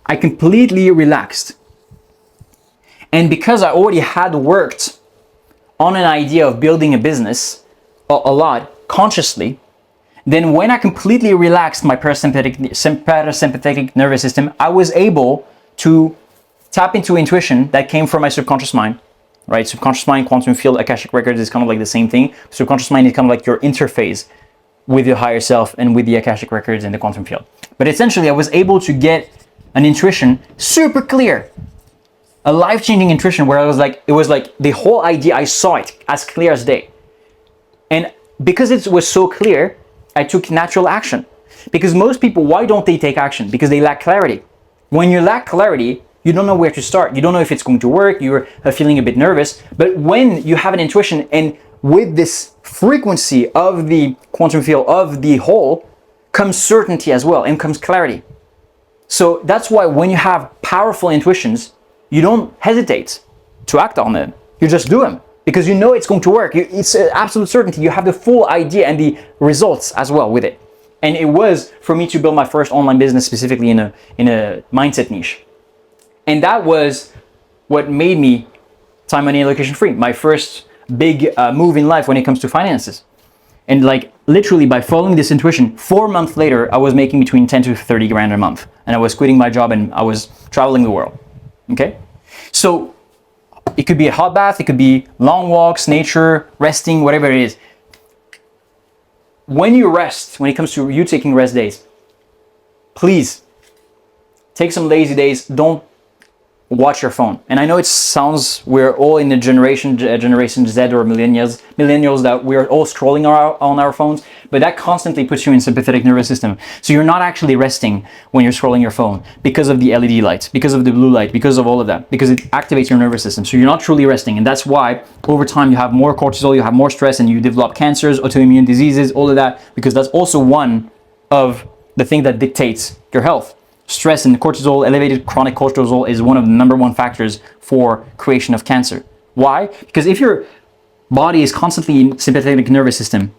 I completely relaxed. And because I already had worked on an idea of building a business a lot consciously, then when I completely relaxed my parasympathetic nervous system, I was able to tap into intuition that came from my subconscious mind, right? Subconscious mind, quantum field, Akashic records is kind of like the same thing. Subconscious mind is kind of like your interface with your higher self and with the Akashic records and the quantum field. But essentially, I was able to get an intuition super clear, a life-changing intuition where it was like the whole idea, I saw it as clear as day. And because it was so clear, I took natural action. Because most people, why don't they take action? Because they lack clarity. When you lack clarity, you don't know where to start. You don't know if it's going to work. You're feeling a bit nervous. But when you have an intuition, and with this frequency of the quantum field of the whole, comes certainty as well, and comes clarity. So that's why when you have powerful intuitions, you don't hesitate to act on them. You just do them because you know it's going to work. It's an absolute certainty. You have the full idea and the results as well with it. And it was for me to build my first online business specifically in a mindset niche. And that was what made me time, money, and location free. My first big move in life when it comes to finances. And like literally by following this intuition, 4 months later, I was making between 10 to 30 grand a month. And I was quitting my job and I was traveling the world. Okay? So it could be a hot bath, it could be long walks, nature, resting, whatever it is. When you rest, when it comes to you taking rest days, please take some lazy days. Don't watch your phone. And I know it sounds, we're all in the generation Z or millennials that we're all scrolling on our phones, but that constantly puts you in sympathetic nervous system. So you're not actually resting when you're scrolling your phone because of the LED light, because of the blue light, because of all of that, because it activates your nervous system. So you're not truly resting. And that's why over time you have more cortisol, you have more stress, and you develop cancers, autoimmune diseases, all of that, because that's also one of the things that dictates your health. Stress and cortisol, elevated chronic cortisol is one of the #1 factors for creation of cancer. Why? Because if your body is constantly in sympathetic nervous system,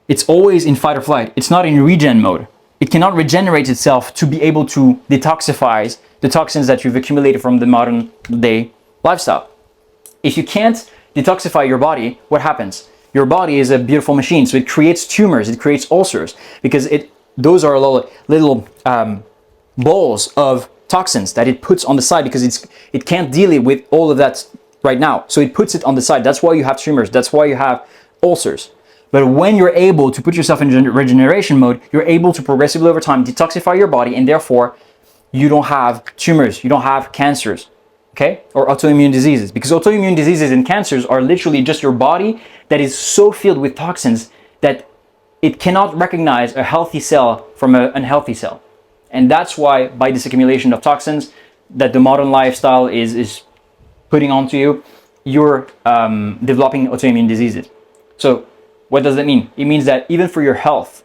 it's always in fight or flight. It's not in regen mode. It cannot regenerate itself to be able to detoxify the toxins that you've accumulated from the modern day lifestyle. If you can't detoxify your body, what happens? Your body is a beautiful machine, so it creates tumors, it creates ulcers, because those are little balls of toxins that it puts on the side because it can't deal with all of that right now. So it puts it on the side. That's why you have tumors. That's why you have ulcers. But when you're able to put yourself in regeneration mode, you're able to progressively over time detoxify your body, and therefore you don't have tumors, you don't have cancers, okay? Or autoimmune diseases. Because autoimmune diseases and cancers are literally just your body that is so filled with toxins that it cannot recognize a healthy cell from an unhealthy cell. And that's why by this accumulation of toxins that the modern lifestyle is putting onto you, you're developing autoimmune diseases. So what does that mean? It means that even for your health,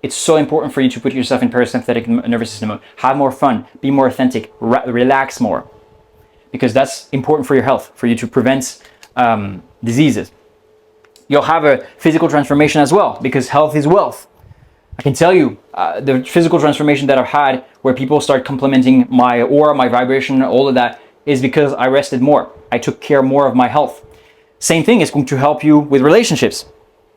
it's so important for you to put yourself in parasympathetic nervous system mode. Have more fun, be more authentic, relax more. Because that's important for your health, for you to prevent diseases. You'll have a physical transformation as well, because health is wealth. I can tell you the physical transformation that I've had where people start complimenting my aura, my vibration, all of that is because I rested more. I took care more of my health. Same thing is going to help you with relationships.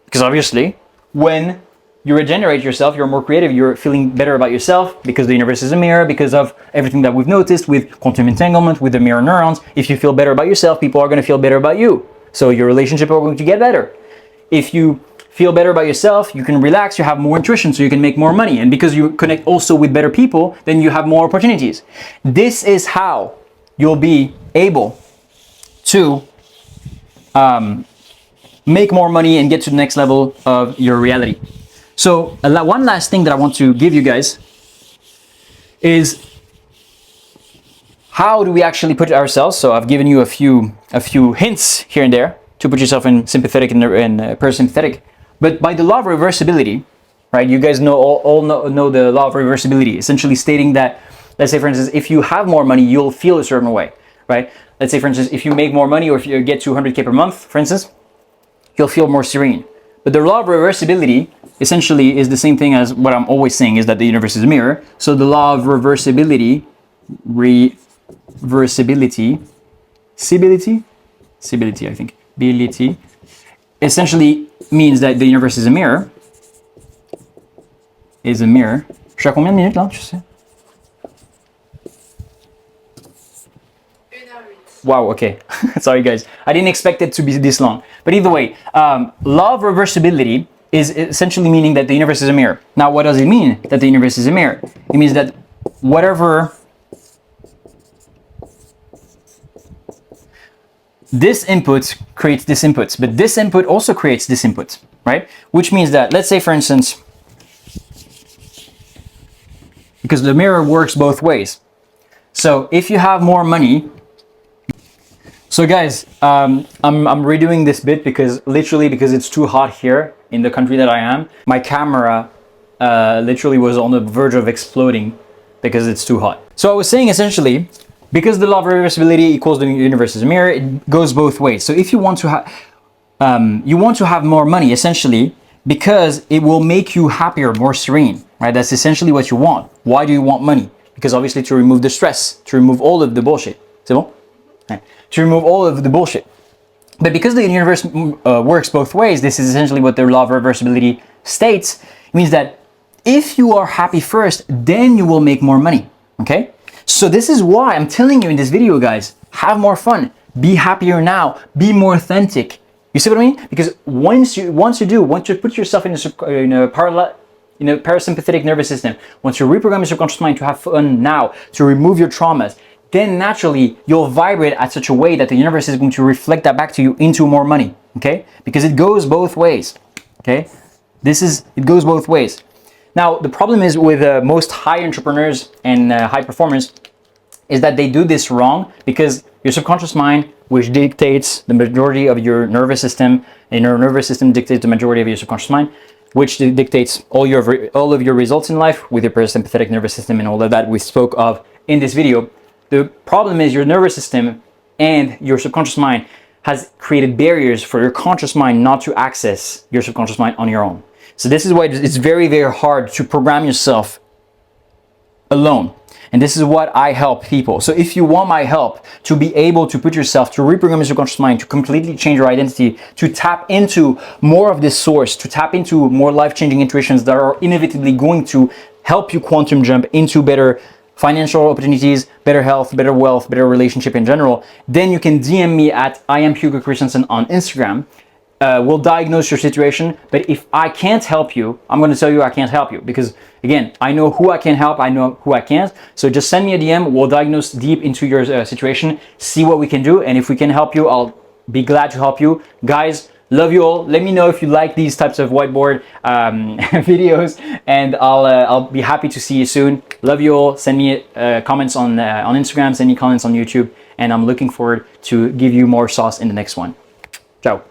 Because obviously, when you regenerate yourself, you're more creative, you're feeling better about yourself because the universe is a mirror, because of everything that we've noticed with quantum entanglement, with the mirror neurons. If you feel better about yourself, people are going to feel better about you. So your relationship are going to get better. If you feel better about yourself, you can relax, you have more intuition, so you can make more money. And because you connect also with better people, then you have more opportunities. This is how you'll be able to make more money and get to the next level of your reality. So one last thing that I want to give you guys is how do we actually put ourselves, so I've given you a few hints here and there to put yourself in sympathetic and parasympathetic. But by the law of reversibility, right? You guys all know the law of reversibility, essentially stating that, let's say for instance, if you have more money, you'll feel a certain way, right? Let's say for instance, if you make more money or if you get 200K per month, for instance, you'll feel more serene. But the law of reversibility essentially is the same thing as what I'm always saying, is that the universe is a mirror. So the law of reversibility, I think, ability, essentially means that the universe is a mirror. Je suis à combien de minutes là, tu sais? 1h08. Wow, okay. Sorry guys. I didn't expect it to be this long. But either way, law of reversibility is essentially meaning that the universe is a mirror. Now, what does it mean that the universe is a mirror? It means that whatever this input creates this input, but this input also creates this input, right? Which means that, let's say for instance, because the mirror works both ways. So if you have more money, so guys, I'm redoing this bit because it's too hot here in the country that I am. My camera literally was on the verge of exploding because it's too hot. So I was saying essentially, because the law of reversibility equals the universe is a mirror, it goes both ways. So if you want to have more money, essentially, because it will make you happier, more serene, right? That's essentially what you want. Why do you want money? Because obviously to remove the stress, to remove all of the bullshit. C'est bon? Right. To remove all of the bullshit. But because the universe works both ways, this is essentially what the law of reversibility states. It means that if you are happy first, then you will make more money, okay? So this is why I'm telling you in this video, guys, have more fun, be happier now, be more authentic. You see what I mean? Because once you put yourself in a parasympathetic nervous system, once you reprogram your subconscious mind to have fun now, to remove your traumas, then naturally you'll vibrate at such a way that the universe is going to reflect that back to you into more money, okay? Because it goes both ways, okay? It goes both ways. Now, the problem is with most high entrepreneurs and high performers is that they do this wrong because your subconscious mind, which dictates the majority of your nervous system, and your nervous system dictates the majority of your subconscious mind, which dictates all of your results in life with your parasympathetic nervous system and all of that we spoke of in this video. The problem is your nervous system and your subconscious mind has created barriers for your conscious mind not to access your subconscious mind on your own. So this is why it's very, very hard to program yourself alone. And this is what I help people. So if you want my help to be able to put yourself, to reprogram your subconscious mind, to completely change your identity, to tap into more of this source, to tap into more life-changing intuitions that are inevitably going to help you quantum jump into better financial opportunities, better health, better wealth, better relationship in general, then you can DM me at I am Hugo Christensen on Instagram. We'll diagnose your situation, but if I can't help you, I'm going to tell you I can't help you because, again, I know who I can help, I know who I can't. So just send me a DM, we'll diagnose deep into your situation, see what we can do, and if we can help you, I'll be glad to help you. Guys, love you all. Let me know if you like these types of whiteboard videos, and I'll be happy to see you soon. Love you all. Send me comments on Instagram, send me comments on YouTube, and I'm looking forward to give you more sauce in the next one. Ciao.